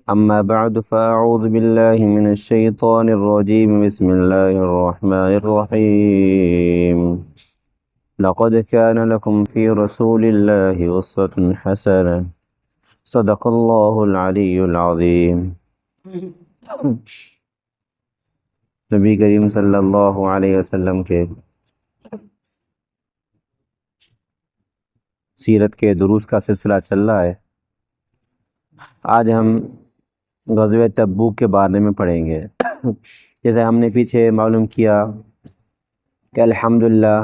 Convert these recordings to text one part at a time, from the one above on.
أما بعد فأعوذ بالله من الشيطان الرجيم بسم الله الرحمن الرحيم لقد كان لكم في رسول الله أسوة حسنة صدق الله العلي العظيم نبی کریم صلی اللہ علیہ وسلم کے سیرت کے دروس کا سلسلہ چل رہا ہے۔ آج ہم غزوہ تبوک کے بارے میں پڑھیں گے۔ جیسے ہم نے پیچھے معلوم کیا کہ الحمدللہ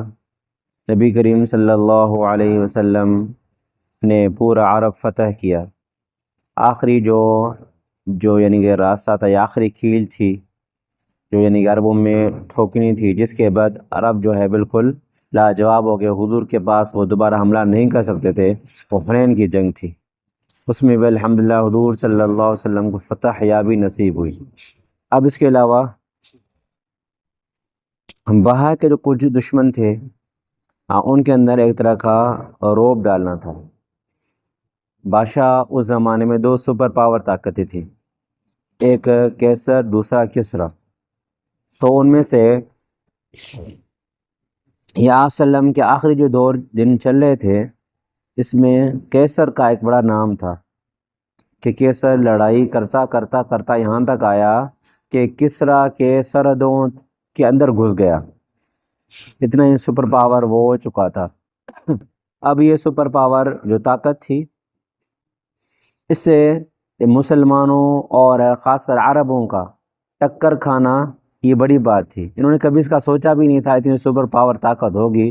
نبی کریم صلی اللہ علیہ وسلم نے پورا عرب فتح کیا۔ آخری جو یعنی کہ راستہ تھا، آخری کیل تھی جو یعنی کہ عربوں میں ٹھوکنی تھی، جس کے بعد عرب جو ہے بالکل لاجواب ہو گئے۔ حضور کے پاس وہ دوبارہ حملہ نہیں کر سکتے تھے، وہ حنین کی جنگ تھی، اس میں بھی الحمدللہ حضور صلی اللہ علیہ وسلم کو فتح یابی نصیب ہوئی۔ اب اس کے علاوہ وہاں کے جو کچھ دشمن تھے ان کے اندر ایک طرح کا روب ڈالنا تھا۔ بادشاہ اس زمانے میں دو سپر پاور طاقتیں تھیں، ایک کیسر، دوسرا کسرا۔ تو ان میں سے یا آپ وسلم کے آخری جو دن چل رہے تھے، اس میں کیسر کا ایک بڑا نام تھا کہ کیسر لڑائی کرتا کرتا کرتا یہاں تک آیا کہ کسرا کے سرحدوں کے اندر گھس گیا۔ اتنا ہی سپر پاور وہ ہو چکا تھا۔ اب یہ سپر پاور جو طاقت تھی، اس سے مسلمانوں اور خاص کر عربوں کا ٹکر کھانا یہ بڑی بات تھی۔ انہوں نے کبھی اس کا سوچا بھی نہیں تھا اتنی سپر پاور طاقت ہوگی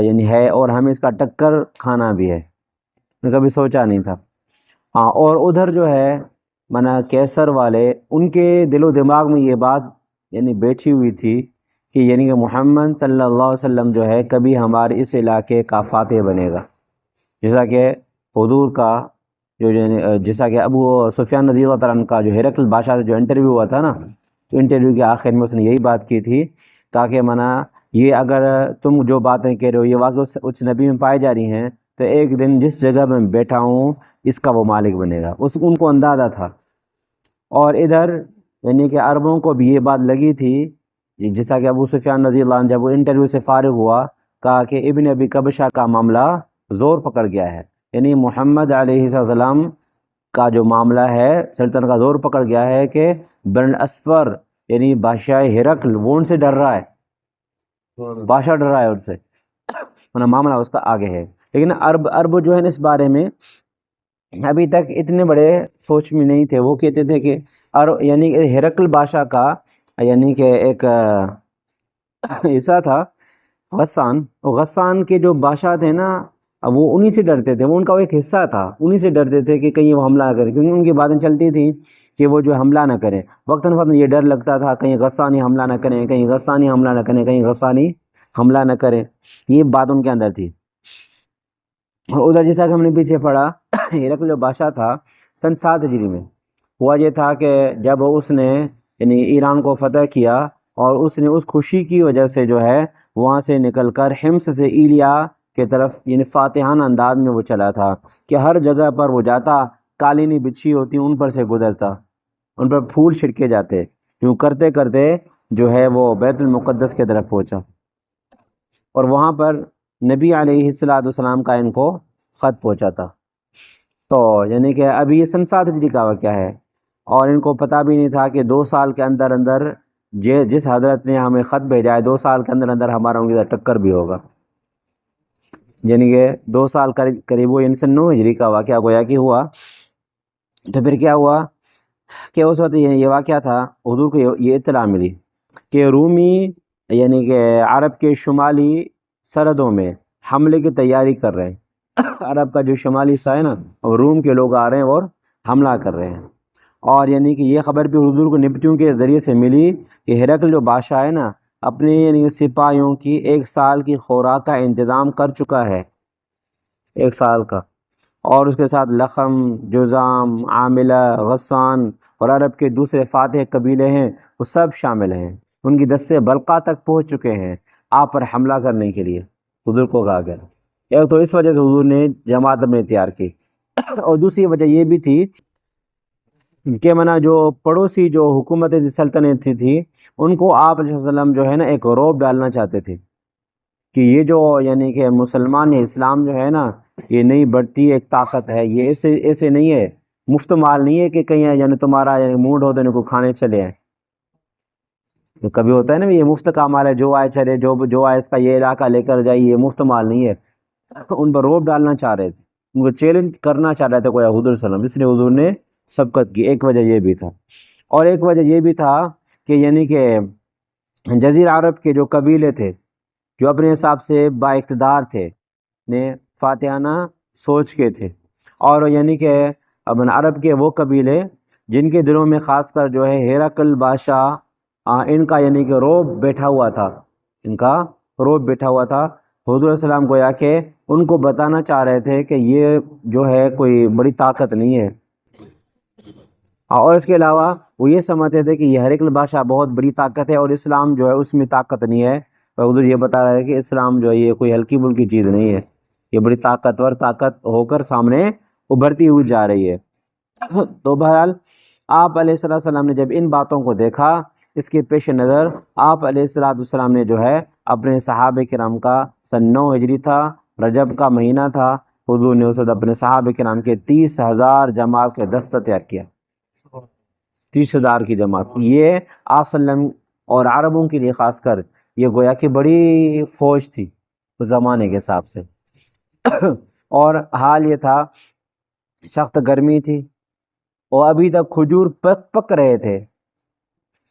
یعنی ہے، اور ہمیں اس کا ٹکر کھانا بھی ہے، انہوں نے کبھی سوچا نہیں تھا۔ اور ادھر جو ہے کیسر والے، ان کے دل و دماغ میں یہ بات یعنی بیٹھی ہوئی تھی کہ یعنی کہ محمد صلی اللہ علیہ وسلم جو ہے کبھی ہمارے اس علاقے کا فاتح بنے گا، جیسا کہ حضور کا جیسا کہ ابو سفیان رضی اللہ تعالیٰ عنہ کا جو ہرقل بادشاہ سے جو انٹرویو ہوا تھا نا، تو انٹرویو کے آخر میں اس نے یہی بات کی تھی تاکہ یہ اگر تم جو باتیں کہہ رہے ہو یہ واقعی اس نبی میں پائی جا رہی ہیں، تو ایک دن جس جگہ میں بیٹھا ہوں اس کا وہ مالک بنے گا۔ ان کو اندازہ تھا۔ اور ادھر یعنی کہ عربوں کو بھی یہ بات لگی تھی، جیسا کہ ابو سفیان رضی اللہ عنہ جب وہ انٹرویو سے فارغ ہوا، کہا کہ ابن ابی قبشہ کا معاملہ زور پکڑ گیا ہے، یعنی محمد علیہ السلام کا جو معاملہ ہے سلطنت کا زور پکڑ گیا ہے کہ بن الاسفر یعنی بادشاہ ہرقل وہ ان سے ڈر رہا ہے، بادشاہ ڈر رہا ہے ان سے، معاملہ اس کا آگے ہے۔ لیکن عرب جو ہے اس بارے میں ابھی تک اتنے بڑے سوچ میں نہیں تھے۔ وہ کہتے تھے کہ یعنی ہرقل بادشاہ کا یعنی کہ ایک ایسا تھا غسان کے جو بادشاہ تھے نا، وہ انہی سے ڈرتے تھے، وہ ان کا ایک حصہ تھا، انہی سے ڈرتے تھے کہ کہیں وہ حملہ نہ کرے، کیونکہ ان کی باتیں چلتی تھیں کہ وہ جو حملہ نہ کریں۔ وقتاً فوقتاً یہ ڈر لگتا تھا کہیں غسانی حملہ نہ کریں، کہیں غسانی حملہ نہ کریں، کہیں غسانی حملہ نہ کریں، یہ بات ان کے اندر تھی۔ اور ادھر جیسا کہ ہم نے پیچھے پڑھا، ہرقل جو بادشاہ تھا سن 7 ہجری میں، ہوا یہ تھا کہ جب اس نے یعنی ایران کو فتح کیا، اور اس نے اس خوشی کی وجہ سے جو ہے وہاں سے نکل کر حمص سے ایلیا کے طرف یعنی فاتحانہ انداز میں وہ چلا تھا کہ ہر جگہ پر وہ جاتا، قالینیں بچھی ہوتی ان پر سے گزرتا، ان پر پھول چھڑکے جاتے، یوں کرتے کرتے جو ہے وہ بیت المقدس کے طرف پہنچا، اور وہاں پر نبی علیہ السلام کا ان کو خط پہنچا تھا۔ تو یعنی کہ ابھی یہ سن 7 ہجری کا واقعہ ہے، اور ان کو پتہ بھی نہیں تھا کہ 2 سال کے اندر اندر جس حضرت نے ہمیں خط بھیجا ہے 2 سال کے اندر اندر ہمارا ان کے ساتھ ٹکر بھی ہوگا۔ یعنی کہ 2 سال قریب وہ یعنی سن 9 ہجری کا واقعہ گویا کہ ہوا۔ تو پھر کیا ہوا کہ اس وقت یہ واقعہ تھا، حضور کو یہ اطلاع ملی کہ رومی یعنی کہ عرب کے شمالی سرحدوں میں حملے کی تیاری کر رہے ہیں۔ عرب کا جو شمالی حصہ ہے نا، اور روم کے لوگ آ رہے ہیں اور حملہ کر رہے ہیں۔ اور یعنی کہ یہ خبر بھی حضور کو نبیوں کے ذریعے سے ملی کہ ہرقل جو بادشاہ ہے نا، اپنے یعنی سپاہیوں کی 1 سال کی خوراک کا انتظام کر چکا ہے، 1 سال کا، اور اس کے ساتھ لخم، جذام، عاملہ، غسان اور عرب کے دوسرے فاتح قبیلے ہیں، وہ سب شامل ہیں، ان کی دستے بلقا تک پہنچ چکے ہیں آپ پر حملہ کرنے کے لیے، حضور کو کہا گیا۔ ایک تو اس وجہ سے حضور نے جماعت اپنے تیار کی، اور دوسری وجہ یہ بھی تھی کہ منا جو پڑوسی جو حکومت سلطنت تھی ان کو آپ علیہ وسلم جو ہے نا ایک روب ڈالنا چاہتے تھے کہ یہ جو یعنی کہ مسلمان یا اسلام جو ہے نا یہ نہیں بڑھتی ایک طاقت ہے، یہ ایسے ایسے نہیں ہے، مفت مال نہیں ہے کہ کہیں یعنی تمہارا یعنی موڈ ہو تو ان کو کھانے چلے آئے. کبھی ہوتا ہے نا یہ مفت کا مال ہے، جو آئے چلے، جو آئے اس کا یہ علاقہ لے کر جائے، یہ مفت مال نہیں ہے. ان پر روب ڈالنا چاہ رہے تھے، ان کو چیلنج کرنا چاہ رہے تھے کوئی حضور صلی اللہ علیہ وسلم، اس لیے حضور نے سبقت کی. ایک وجہ یہ بھی تھا، اور ایک وجہ یہ بھی تھا کہ یعنی کہ جزیرہ عرب کے جو قبیلے تھے جو اپنے حساب سے با اقتدار تھے، نے فاتحانہ سوچ کے تھے، اور یعنی کہ ابن عرب کے وہ قبیلے جن کے دلوں میں خاص کر جو ہے ہیرقل بادشاہ ان کا یعنی کہ روب بیٹھا ہوا تھا، ان کا روب بیٹھا ہوا تھا. حضور علیہ السلام گویا کہ ان کو بتانا چاہ رہے تھے کہ یہ جو ہے کوئی بڑی طاقت نہیں ہے، اور اس کے علاوہ وہ یہ سمجھتے تھے کہ یہ ہرقل بادشاہ بہت بڑی طاقت ہے اور اسلام جو ہے اس میں طاقت نہیں ہے. اور حضور یہ بتا رہے ہیں کہ اسلام جو ہے یہ کوئی ہلکی بلکی چیز نہیں ہے، یہ بڑی طاقتور طاقت ہو کر سامنے ابھرتی ہوئی جا رہی ہے. تو بہرحال آپ علیہ السلام نے جب ان باتوں کو دیکھا، اس کے پیش نظر آپ علیہ السلام نے جو ہے اپنے صحابہ کرام کا سن 9 ہجری تھا، رجب کا مہینہ تھا، حضور نے اس وقت اپنے صحابہ کرام کے 30,000 جماعت کے دستہ تیار کیا. 30,000 کی جماعت، یہ آپ صلی اللہ علیہ وسلم اور عربوں کے لیے خاص کر یہ گویا کہ بڑی فوج تھی اس زمانے کے حساب سے. اور حال یہ تھا سخت گرمی تھی اور ابھی تک کھجور پک رہے تھے،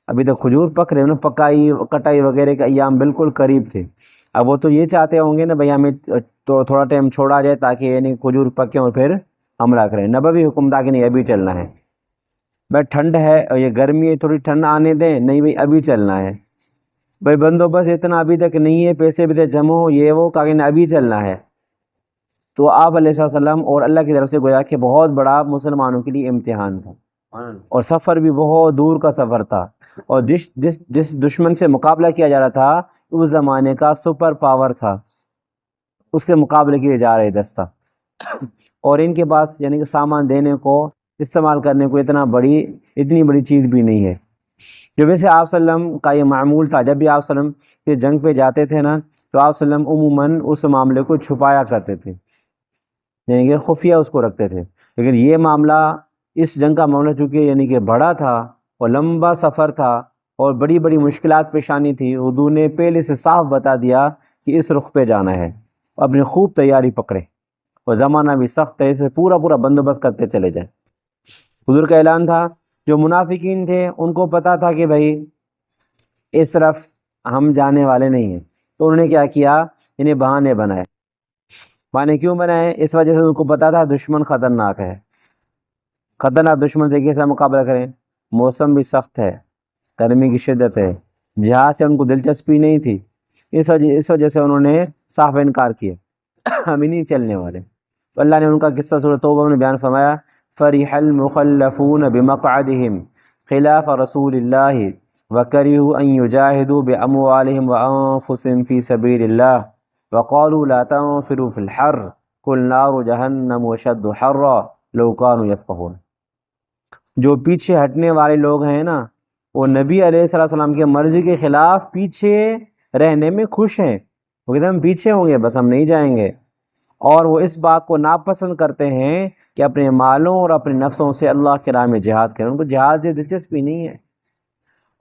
ابھی تک کھجور پک رہے، پکائی کٹائی وغیرہ کے ایام بالکل قریب تھے. اب وہ تو یہ چاہتے ہوں گے نا بھئی ہمیں تھوڑا ٹائم چھوڑا جائے تاکہ یعنی کھجور پکیں اور پھر حملہ کریں. نبوی حکم تھا کہ نہیں ابھی چلنا ہے، بھائی ٹھنڈ ہے اور یہ گرمی ہے تھوڑی ٹھنڈ آنے دیں، نہیں بھائی ابھی چلنا ہے، بھائی بندوبست اتنا ابھی تک نہیں ہے، پیسے بھی جمع ہو، یہ وہ کہا کہ ابھی چلنا ہے. تو آپ علیہ السلام اور اللہ کی طرف سے گویا کہ بہت بڑا مسلمانوں کے لیے امتحان تھا، اور سفر بھی بہت دور کا سفر تھا، اور جس دشمن سے مقابلہ کیا جا رہا تھا اس زمانے کا سپر پاور تھا، اس کے مقابلے کے لیے جا رہے دستہ. اور ان کے پاس یعنی کہ سامان دینے کو استعمال کرنے کو اتنی بڑی چیز بھی نہیں ہے. جو ویسے آپ صلی اللہ علیہ وسلم کا یہ معمول تھا، جب بھی آپ صلی اللہ علیہ وسلم یہ جنگ پہ جاتے تھے نا تو آپ صلی اللہ علیہ وسلم عموماً اس معاملے کو چھپایا کرتے تھے، یعنی کہ خفیہ اس کو رکھتے تھے. لیکن یہ معاملہ، اس جنگ کا معاملہ چونکہ یعنی کہ بڑا تھا اور لمبا سفر تھا اور بڑی بڑی مشکلات پیشانی تھی، حضور نے پہلے سے صاف بتا دیا کہ اس رخ پہ جانا ہے، اپنی خوب تیاری پکڑے، اور زمانہ بھی سخت ہے، اس میں پورا بندوبست کرتے چلے جائیں. حضور کا اعلان تھا. جو منافقین تھے ان کو پتا تھا کہ بھائی اس طرف ہم جانے والے نہیں ہیں، تو انہوں نے کیا کیا، انہیں بہانے بنائے. بہانے کیوں بنائے؟ اس وجہ سے ان کو پتا تھا دشمن خطرناک ہے، خطرناک دشمن سے کیسا مقابلہ کریں، موسم بھی سخت ہے، گرمی کی شدت ہے، جہاد سے ان کو دلچسپی نہیں تھی، اس وجہ سے انہوں نے صاف انکار کیا، ہم ہی نہیں چلنے والے. تو اللہ نے ان کا قصہ سورۃ توبہ میں بیان فرمایا، فرح المخلفون بمقعدهم خلاف رسول اللہ وکرہوا ان یجاہدوا باموالہم وانفسہم فی سبیل اللہ وقالوا لا تنفروا فی الحر قل نار جہنم اشد حرا لو کانوا یفقہون. جو پیچھے ہٹنے والے لوگ ہیں نا وہ نبی علیہ السلام کے مرضی کے خلاف پیچھے رہنے میں خوش ہیں، وہ کہتے ہیں ہم پیچھے ہوں گے بس ہم نہیں جائیں گے، اور وہ اس بات کو ناپسند کرتے ہیں کہ اپنے مالوں اور اپنے نفسوں سے اللہ کے راہ میں جہاد کریں، ان کو جہاد سے دلچسپی نہیں ہے.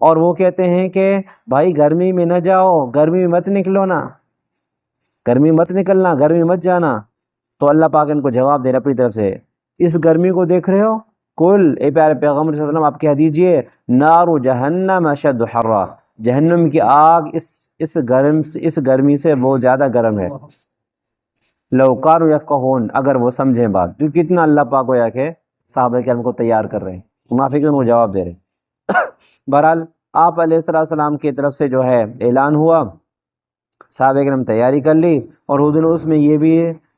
اور وہ کہتے ہیں کہ بھائی گرمی میں نہ جاؤ، گرمی میں مت نکلو نا، گرمی مت نکلنا، گرمی مت جانا. تو اللہ پاک ان کو جواب دے رہا اپنی طرف سے، اس گرمی کو دیکھ رہے ہو، کل اے پیارے پیغمبر صلی اللہ علیہ وسلم آپ کہہ دیجئے نار جہنم اشد حرا، جہنم کی آگ اس گرمی سے بہت زیادہ گرم ہے، لو کانوا یفقہون، اگر وہ سمجھیں بات. تو کتنا اللہ پاک گویا کہ صحابہ کرام کو تیار کر رہے ہیں، منافقین کو جواب دے رہے ہیں. بہرحال آپ علیہ السلام کی طرف سے جو ہے اعلان ہوا، صحابہ کرام تیاری کر لی، اور حضور نے اس میں یہ بھی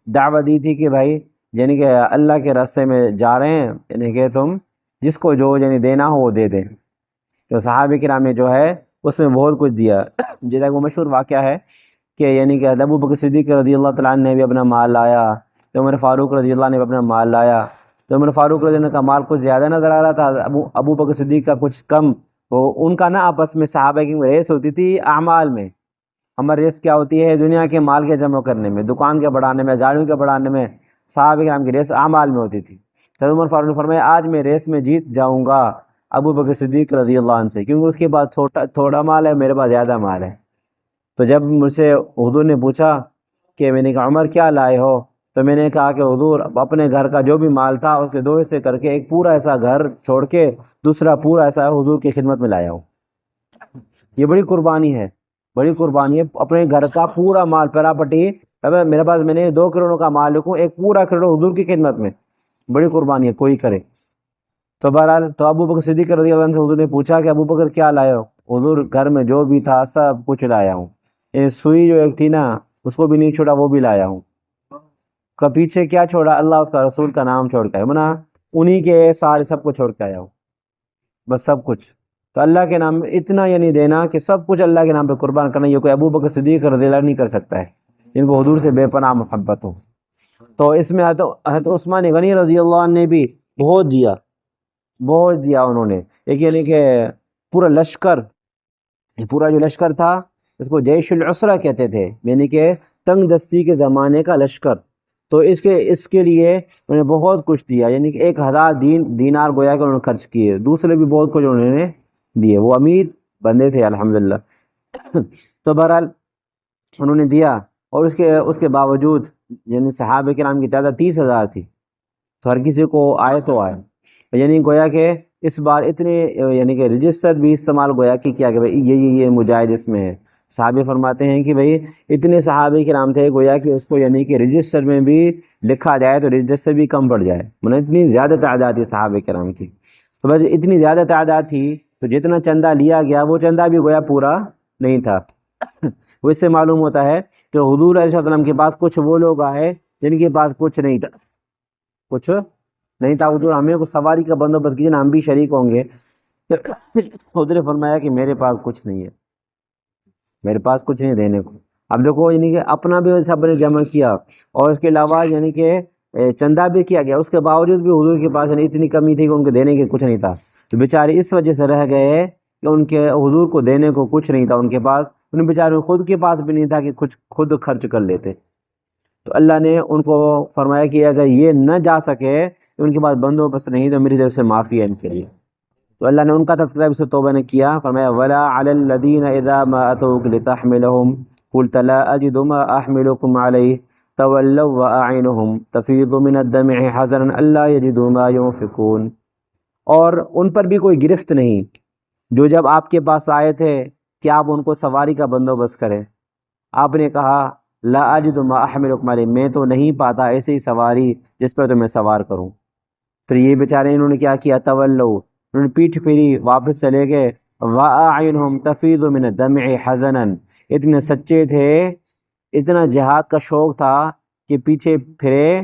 دعوت دی تھی کہ بھائی یعنی کہ اللہ کے راستے میں جا رہے ہیں، یعنی کہ تم جس کو جو یعنی دینا ہو وہ دے دیں. تو صحابہ کرام نے جو ہے اس میں بہت کچھ دیا. جیسا وہ مشہور واقعہ ہے کہ یعنی کہ ابو بکر صدیق رضی اللہ تعالیٰ عنہ نے بھی اپنا مال لایا، عمر فاروق رضی اللہ نے بھی اپنا مال لایا، تو عمر فاروق رضی اللہ عنہ کا مال کچھ زیادہ نظر آ رہا تھا، ابو بکر صدیق کا کچھ کم. وہ ان کا نا آپس میں صحابہ کی ریس ہوتی تھی اعمال میں. ہماری ریس کیا ہوتی ہے؟ دنیا کے مال کے جمع کرنے میں، دکان کے بڑھانے میں، گاڑیوں کے بڑھانے میں. صحابہ کرام کی ریس اعمال میں ہوتی تھی. تو عمر فاروق نے فرمایا آج میں ریس میں جیت جاؤں گا ابو بکر صدیق رضی اللہ عنہ سے، کیونکہ اس کے پاس تھوڑا مال ہے، میرے پاس زیادہ مال ہے. تو جب مجھ سے حضور نے پوچھا کہ میں نے کہا عمر کیا لائے ہو، تو میں نے کہا کہ حضور اپنے گھر کا جو بھی مال تھا اس کے 2 حصے کر کے ایک پورا ایسا گھر چھوڑ کے دوسرا پورا ایسا حضور کی خدمت میں لایا ہوں. یہ بڑی قربانی ہے، بڑی قربانی ہے. اپنے گھر کا پورا مال پراپرٹی، میرے پاس میں نے 2 کروڑوں کا مال رکھوں، ایک پورا کروڑ حضور کی خدمت میں، بڑی قربانی ہے کوئی کرے. تو بہرحال تو ابو بکر صدیق رضی اللہ عنہ سے حضور نے پوچھا کہ ابو بکر کیا لائے ہو؟ حضور گھر میں جو بھی تھا سب کچھ لایا ہوں. یہ سوئی جو ایک تھی نا اس کو بھی نہیں چھوڑا، وہ بھی لایا ہوں. کا پیچھے کیا چھوڑا؟ اللہ اس کا رسول کا نام چھوڑ کے آیا منا، انہی کے سارے سب کچھ چھوڑ کے آیا ہوں، بس سب کچھ. تو اللہ کے نام اتنا یعنی دینا کہ سب کچھ اللہ کے نام پہ قربان کرنا، یہ کوئی ابو بکر صدیق رضی اللہ عنہ نہیں کر سکتا ہے جن کو حضور سے بے پناہ محبت ہو. تو اس میں حضرت عثمان غنی رضی اللہ عنہ نے بھی بہت دیا، بہت دیا انہوں نے. ایک یعنی کہ پورا لشکر، پورا جو لشکر تھا اس کو جیش العسرہ کہتے تھے، یعنی کہ تنگ دستی کے زمانے کا لشکر. تو اس کے لیے انہوں نے بہت کچھ دیا، یعنی کہ 1000 دینار گویا کہ انہوں نے خرچ کیے. دوسرے بھی بہت کچھ انہوں نے دیے، وہ امیر بندے تھے الحمدللہ. تو بہرحال انہوں نے دیا، اور اس کے باوجود یعنی صحابہ کرام کی تعداد 30,000 تھی. تو ہر کسی کو آئے تو آئے، یعنی گویا کہ اس بار اتنے یعنی کہ رجسٹر بھی استعمال گویا کہ کیا کہ بھائی یہ مجاہد اس میں ہے. صحابہ فرماتے ہیں کہ بھائی اتنے صحابہ کرام تھے گویا کہ اس کو یعنی کہ رجسٹر میں بھی لکھا جائے تو رجسٹر بھی کم پڑ جائے، مطلب اتنی زیادہ تعداد تھی صحابہ کرام کی. تو بس اتنی زیادہ تعداد تھی تو جتنا چندہ لیا گیا وہ چندہ بھی گویا پورا نہیں تھا. وہ اس سے معلوم ہوتا ہے کہ حضور علیہ السلام کے پاس کچھ وہ لوگ آئے جن کے پاس کچھ نہیں تھا، کچھ نہیں تھا. حضور ہمیں کو سواری کا بندوبست کیجیے نا، ہم بھی شریک ہوں گے. حضور نے فرمایا کہ میرے پاس کچھ نہیں ہے، میرے پاس کچھ نہیں دینے کو. اب دیکھو یعنی کہ اپنا بھی سب نے جمع کیا اور اس کے علاوہ یعنی کہ چندہ بھی کیا گیا، اس کے باوجود بھی حضور کے پاس یعنی اتنی کمی تھی کہ ان کو دینے کے کچھ نہیں تھا. تو بیچارے اس وجہ سے رہ گئے کہ ان کے حضور کو دینے کو کچھ نہیں تھا ان کے پاس، ان بیچارے خود کے پاس بھی نہیں تھا کہ کچھ خود خرچ کر لیتے. تو اللہ نے ان کو فرمایا کہ اگر یہ نہ جا سکے ان کے پاس بندوبست نہیں تو میری طرف سے معافی ہے ان کے لیے. تو اللہ نے ان کا تذکرہ بھی توبہ نے کیا، فرمایا وَلَا عَلَى الَّذِينَ إِذَا مَا أَتَوْكَ لِتَحْمِلَهُمْ قُلْتَ لَا أَجِدُ مَا أَحْمِلُكُمْ عَلَيْهِ تَوَلَّوْا وَأَعْيُنُهُمْ تَفِيضُ مِنَ الدَّمْعِ حَزَنًا أَلَّا يَجِدُوا مَا يُنْفِقُونَ. اور ان پر بھی کوئی گرفت نہیں جو جب آپ کے پاس آئے تھے کہ آپ ان کو سواری کا بندوبست کریں. آپ نے کہا لا اجد ما احملکم علیہ، میں تو نہیں پاتا ایسی سواری جس پر تو میں سوار کروں. پھر یہ بیچارے انہوں نے کیا کیا؟ تولوا، انہوں نے پیٹھ پھیری واپس چلے گئے. واعینہم تفیض من الدمع حزنا، اتنے سچے تھے، اتنا جہاد کا شوق تھا کہ پیچھے پھرے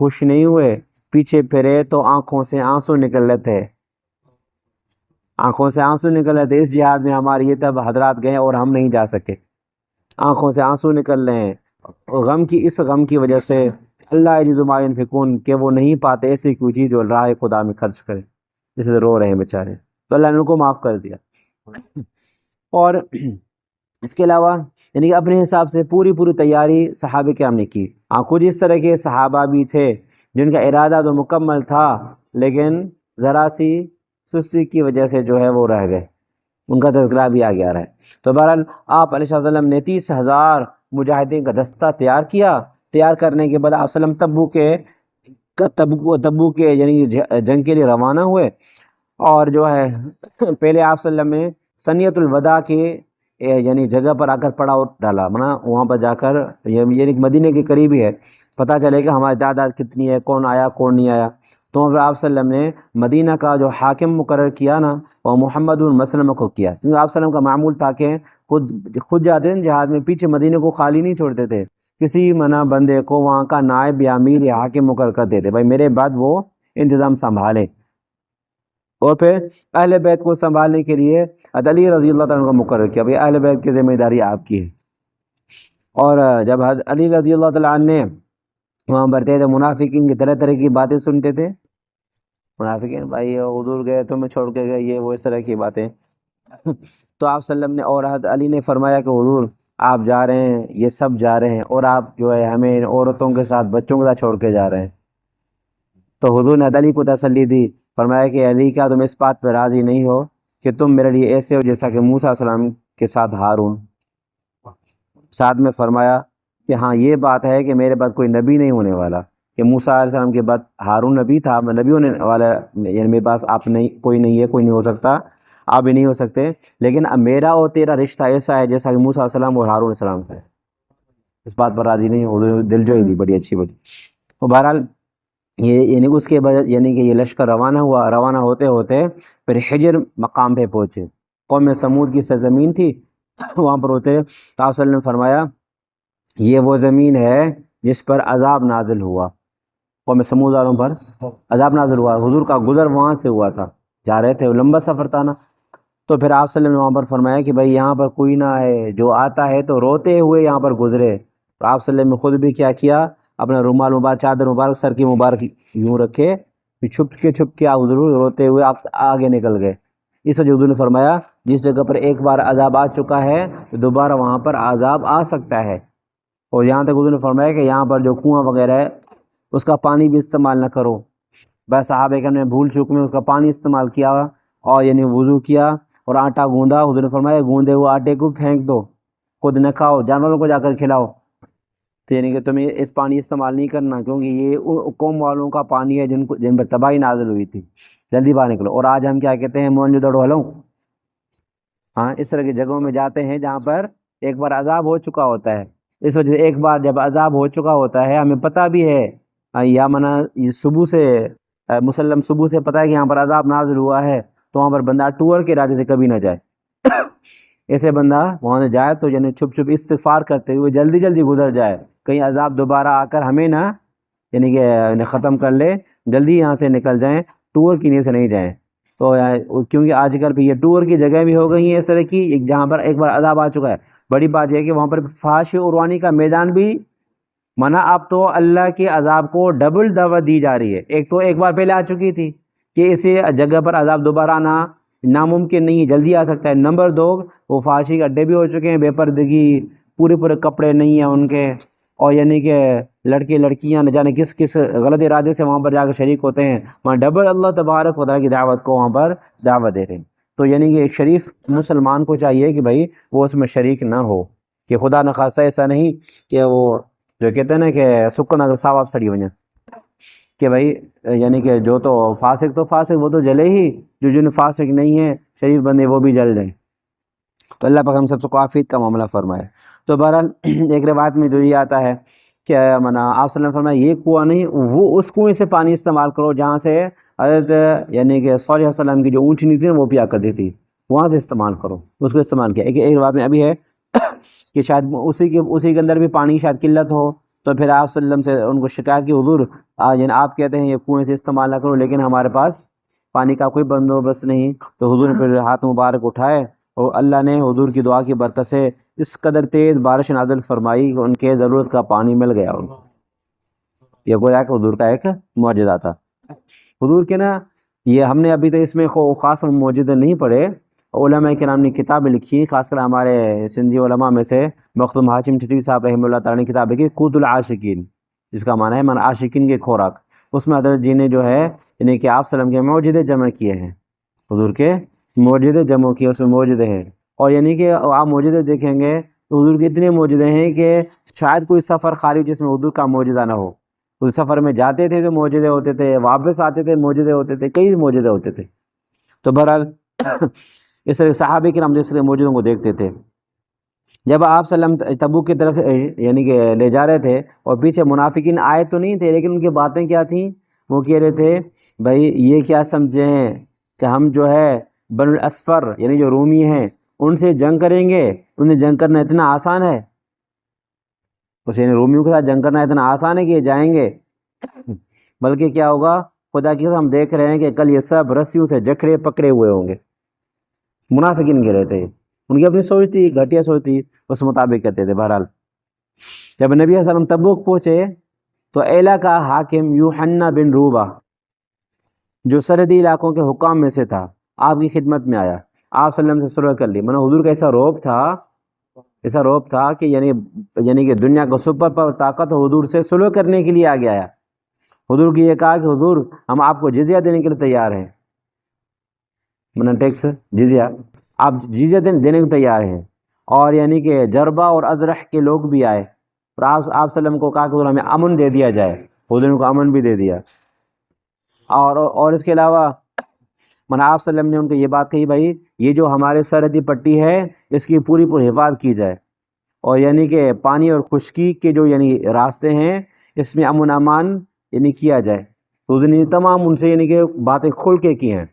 خوش نہیں ہوئے، پیچھے پھرے تو آنکھوں سے آنسو نکل رہے تھے، آنکھوں سے آنسو نکل رہے تھے. اس جہاد میں ہمارے یہ تب حضرات گئے اور ہم نہیں جا سکے، آنکھوں سے آنسو نکل رہے ہیں اس غم کی وجہ سے. اللہ یجد ما ینفقون، کہ وہ نہیں پاتے ایسی کوئی چیز جو راہ خدا میں خرچ کرے، جس سے رو رہے ہیں بیچارے. تو اللہ نے ان کو معاف کر دیا. اور اس کے علاوہ یعنی کہ اپنے حساب سے پوری تیاری صحابہ کرام نے کی. کچھ اس طرح کے صحابہ بھی تھے جن کا ارادہ تو مکمل تھا لیکن ذرا سی سستی کی وجہ سے جو ہے وہ رہ گئے، ان کا تذکرہ بھی آگے آ رہا ہے. تو بہرحال آپ علیہ السلام نے 30,000 مجاہدین کا دستہ تیار کیا. تیار کرنے کے بعد آپ وسلم تبو کے یعنی جنگ کے لیے روانہ ہوئے. اور جو ہے پہلے آپ وسلم نے سنیت الوداع کے یعنی جگہ پر آ کر پڑاؤ ڈالا، منا وہاں پر جا کر یعنی مدینے کے قریب ہی ہے، پتہ چلے کہ ہماری تعداد کتنی ہے، کون آیا کون نہیں آیا. تو آپ صلی اللہ علیہ وسلم نے مدینہ کا جو حاکم مقرر کیا نا وہ محمد بن مسلمہ کو کیا، کیونکہ آپ صلی اللہ علیہ وسلم کا معمول تھا کہ خود جاتے ہیں جہاد میں، پیچھے مدینہ کو خالی نہیں چھوڑتے تھے، کسی منع بندے کو وہاں کا نائب یا امیر یا حاکم مقرر کر دیتے، بھائی میرے بعد وہ انتظام سنبھالے. اور پھر اہل بیت کو سنبھالنے کے لیے علی رضی اللہ تعالیٰ کو مقرر کیا، بھائی اہل بیت کی ذمہ داری آپ کی ہے. اور جب علی رضی اللہ تعالیٰ عنہ نے وہاں برتے تھے، منافقین کی طرح طرح کی باتیں سنتے تھے، منافقین بھائی حضور گئے تو میں چھوڑ کے گئے، یہ وہ اس طرح کی باتیں۔ تو آپ صلی اللہ علیہ وسلم نے اور حضرت علی نے فرمایا کہ حضور آپ جا رہے ہیں، یہ سب جا رہے ہیں، اور آپ جو ہے ہمیں عورتوں کے ساتھ بچوں کے ساتھ چھوڑ کے جا رہے ہیں۔ تو حضور نے علی کو تسلی دی، فرمایا کہ علی کیا تم اس بات پہ راضی نہیں ہو کہ تم میرے لیے ایسے ہو جیسا کہ موسیٰ علیہ السلام کے ساتھ ہارون؟ ساتھ میں فرمایا کہ ہاں یہ بات ہے کہ میرے بعد کوئی نبی نہیں ہونے والا، کہ موسیٰ علیہ السلام کے بعد ہارون نبی تھا، میں نبی ہونے والا، یعنی میرے پاس آپ نہیں، کوئی نہیں ہے، کوئی نہیں ہو سکتا، آپ بھی نہیں ہو سکتے، لیکن اب میرا اور تیرا رشتہ ایسا ہے جیسا کہ موسیٰ علیہ السلام اور ہارون علیہ السلام کا ہے۔ اس بات پر راضی نہیں ہو، دل جوئی دی بڑی اچھی بڑی۔ تو بہرحال یہ یعنی اس کے بعد یعنی کہ یہ لشکر روانہ ہوا، روانہ ہوتے ہوتے پھر حجر مقام پہ پہنچے، قوم سمود کی سرزمین تھی، وہاں پر ہوتے تو آپ صلی اللہ علیہ وسلم نے فرمایا یہ وہ زمین ہے جس پر عذاب نازل ہوا، قوم سمود والوں پر عذاب نازل ہوا، حضور کا گزر وہاں سے ہوا تھا، جا رہے تھے، لمبا سفر تھا نا۔ تو پھر آپ صلی اللہ علیہ وسلم نے وہاں پر فرمایا کہ بھائی یہاں پر کوئی نہ آئے، جو آتا ہے تو روتے ہوئے یہاں پر گزرے۔ تو آپ صلی اللہ علیہ وسلم نے خود بھی کیا اپنا رومال مبارک، چادر مبارک سر کی مبارک یوں رکھے، پھر چھپ کے حضور روتے ہوئے آگے نکل گئے۔ اس وجہ حضور نے فرمایا جس جگہ پر ایک بار عذاب آ چکا ہے تو دوبارہ وہاں پر عذاب آ سکتا ہے۔ اور یہاں تک حضور نے فرمایا کہ یہاں پر جو کنواں وغیرہ ہے اس کا پانی بھی استعمال نہ کرو۔ بس صحابہ کرام نے بھول چوک میں اس کا پانی استعمال کیا اور یعنی وضو کیا اور آٹا گوندا، حضور نے فرمایا گوندے ہوئے آٹے کو پھینک دو، خود نہ کھاؤ، جانوروں کو جا کر کھلاؤ۔ تو یعنی کہ تمہیں اس پانی استعمال نہیں کرنا، کیونکہ یہ قوم والوں کا پانی ہے جن پر تباہی نازل ہوئی تھی، جلدی باہر نکلو۔ اور آج ہم کیا کہتے ہیں، مونجو دڑو ہلو، ہاں اس طرح کی جگہوں میں جاتے ہیں جہاں پر ایک بار عذاب ہو چکا ہوتا ہے۔ اس وجہ سے ایک بار جب عذاب ہو چکا ہوتا ہے، ہمیں پتہ بھی ہے یا منا صبح سے مسلم صبح سے پتہ ہے کہ یہاں پر عذاب نازل ہوا ہے، تو وہاں پر بندہ ٹور کے ارادے سے کبھی نہ جائے۔ ایسے بندہ وہاں سے جائے تو یعنی چھپ استغفار کرتے ہوئے جلدی جلدی گزر جائے، کہیں عذاب دوبارہ آ کر ہمیں نہ یعنی کہ ختم کر لے، جلدی یہاں سے نکل جائیں، ٹور کی نیت سے نہیں جائیں۔ تو کیونکہ آج کل بھی یہ ٹور کی جگہ بھی ہو گئی ہیں اس طرح کی، جہاں پر ایک بار عذاب آ چکا ہے۔ بڑی بات یہ ہے کہ وہاں پر فحش عروانی کا میدان بھی منع، اب تو اللہ کے عذاب کو ڈبل دعوت دی جا رہی ہے۔ ایک تو ایک بار پہلے آ چکی تھی کہ اسی جگہ پر عذاب دوبارہ آنا ناممکن نہیں ہے، جلدی آ سکتا ہے۔ نمبر 2، وہ فحاشی کے اڈے بھی ہو چکے ہیں، بے پردگی، پورے کپڑے نہیں ہیں ان کے، اور یعنی کہ لڑکے لڑکیاں نہ جانے کس غلط ارادے سے وہاں پر جا کر شریک ہوتے ہیں، وہاں ڈبل اللہ تبارک و تعالیٰ کی دعوت کو وہاں پر دعوت دے رہے ہیں۔ تو یعنی کہ ایک شریف مسلمان کو چاہیے کہ بھائی وہ اس میں شریک نہ ہو، کہ خدا نخواستہ ایسا نہیں کہ وہ جو کہتے ہیں نا کہ سکن اگر صاحب سڑی ہوئیں، کہ بھائی یعنی کہ جو تو فاسق وہ تو جلے ہی، جو جن فاسق نہیں ہے شریف بندے وہ بھی جل جائیں۔ تو اللہ پاک ہم سب کو عافیت کا معاملہ فرمائے۔ تو بہرحال ایک روایت میں جو یہ آتا ہے کہ آپ صلی اللہ علیہ وسلم فرمایا یہ کنواں نہیں، وہ اس کنویں سے پانی استعمال کرو جہاں سے حضرت یعنی کہ صالح علیہ السلام کی جو اونٹنی تھی وہ پیا کرتی تھی، وہاں سے استعمال کرو، اس کو استعمال کیا۔ ایک روایت میں ابھی ہے کہ شاید اسی کے اندر بھی پانی شاید قلت ہو، تو پھر آپ صلی اللہ علیہ وسلم سے ان کو شکایت کی، حضور یعنی آپ کہتے ہیں یہ کنویں سے استعمال نہ کرو لیکن ہمارے پاس پانی کا کوئی بندوبست نہیں۔ تو حضور نے پھر ہاتھ مبارک اٹھائے اور اللہ نے حضور کی دعا کی برکت سے اس قدر تیز بارش نازل فرمائی کہ ان کے ضرورت کا پانی مل گیا ان کو۔ یہ گویا کہ حضور کا ایک معجزہ تھا حضور کے نا۔ یہ ہم نے ابھی تو اس میں خاص معجزے نہیں پڑھے، علماء کرام نے کتابیں لکھی، خاص کر ہمارے سندھی علماء میں سے مختوم ہاشم ٹھٹوی صاحب رحمہ اللہ تعالیٰ نے کتاب لکھی قوت العاشقین، جس کا معنی ہے عاشقین کے خوراک۔ اس میں حضرت جی نے جو ہے یعنی کہ آپ وسلم کے معجزے جمع کیے ہیں، حضور کے معجزے جمع کیے، اس میں معجزے ہیں۔ اور یعنی کہ آپ معجزے دیکھیں گے تو حضور کے اتنے معجزے ہیں کہ شاید کوئی سفر خالی جس میں حضور کا معجزہ نہ ہو۔ اس سفر میں جاتے تھے تو معجزے ہوتے تھے، واپس آتے تھے معجزے ہوتے تھے، کئی معجزے ہوتے تھے۔ تو بہرحال اس طرح صحابہ کرام اس طرح معجزوں کو دیکھتے تھے۔ جب آپ صلی اللہ علیہ وسلم تبوک کی طرف یعنی کہ لے جا رہے تھے اور پیچھے منافقین آئے تو نہیں تھے، لیکن ان کی باتیں کیا تھیں، وہ کہہ رہے تھے بھائی یہ کیا سمجھے ہیں کہ ہم جو ہے بن الاسفر یعنی جو رومی ہیں ان سے جنگ کریں گے، انہیں جنگ کرنا اتنا آسان ہے، اس یعنی رومیوں کے ساتھ جنگ کرنا اتنا آسان ہے کہ یہ جائیں گے؟ بلکہ کیا ہوگا، خدا کی ہم دیکھ رہے ہیں کہ کل یہ سب رسیوں سے جکڑے پکڑے ہوئے ہوں گے۔ منافقین کہہ رہے تھے، ان کی اپنی سوچ تھی، گھٹیا سوچ تھی، اس مطابق کہتے تھے۔ بہرحال جب نبی صلی اللہ علیہ وسلم تبوک پہنچے تو ایلا کا حاکم یوحنا بن روبہ جو سرحدی علاقوں کے حکام میں سے تھا، آپ کی خدمت میں آیا، آپ صلی اللہ علیہ وسلم سے صلح کر لی۔ حضور کا ایسا روب تھا کہ یعنی کہ دنیا کو سپر پر طاقت حضور سے صلح کرنے کے لیے آ گیا ہے۔ حضور کی یہ کہا کہ حضور ہم آپ کو جزیہ دینے کے لیے تیار ہیں، ٹیکس جزیہ، آپ جزیہ دینے کو تیار ہیں۔ اور یعنی کہ جربہ اور ازرح کے لوگ بھی آئے اور آپ صلی اللہ علیہ وسلم کو کہا کہ حضور ہمیں امن دے دیا جائے، حضور نے کو امن بھی دے دیا۔ اور اس کے علاوہ آپ صلی اللہ علیہ وسلم نے ان کو یہ بات کہی، بھائی یہ جو ہمارے سرحدی پٹی ہے اس کی پوری حفاظت کی جائے، اور یعنی کہ پانی اور خشکی کے جو یعنی راستے ہیں اس میں امن امان یعنی کیا جائے۔ تو حضور نے تمام ان سے یعنی کہ باتیں کھل کے کی ہیں،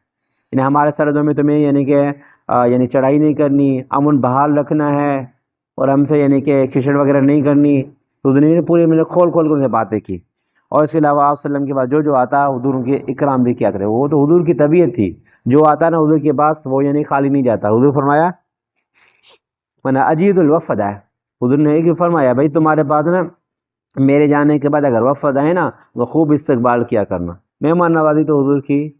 یعنی ہمارے سرحدوں میں تمہیں یعنی کہ یعنی چڑھائی نہیں کرنی، امن بحال رکھنا ہے، اور ہم سے یعنی کہ کھچڑ وغیرہ نہیں کرنی۔ تو حضور نے پورے کھول کے ان سے باتیں کی۔ اور اس کے علاوہ آپ صلی اللہ علیہ وسلم کے بعد جو آتا حضور ان کے اکرام بھی کیا کرے، وہ تو حضور کی طبیعت تھی، جو آتا نا حضور کے پاس وہ یعنی خالی نہیں جاتا۔ حضور فرمایا اجید الوفد ہے، حضور نے ایک فرمایا بھائی تمہارے پاس نا میرے جانے کے بعد اگر وفد آئے نا وہ خوب استقبال کیا کرنا۔ مہمان نوازی تو حضور کی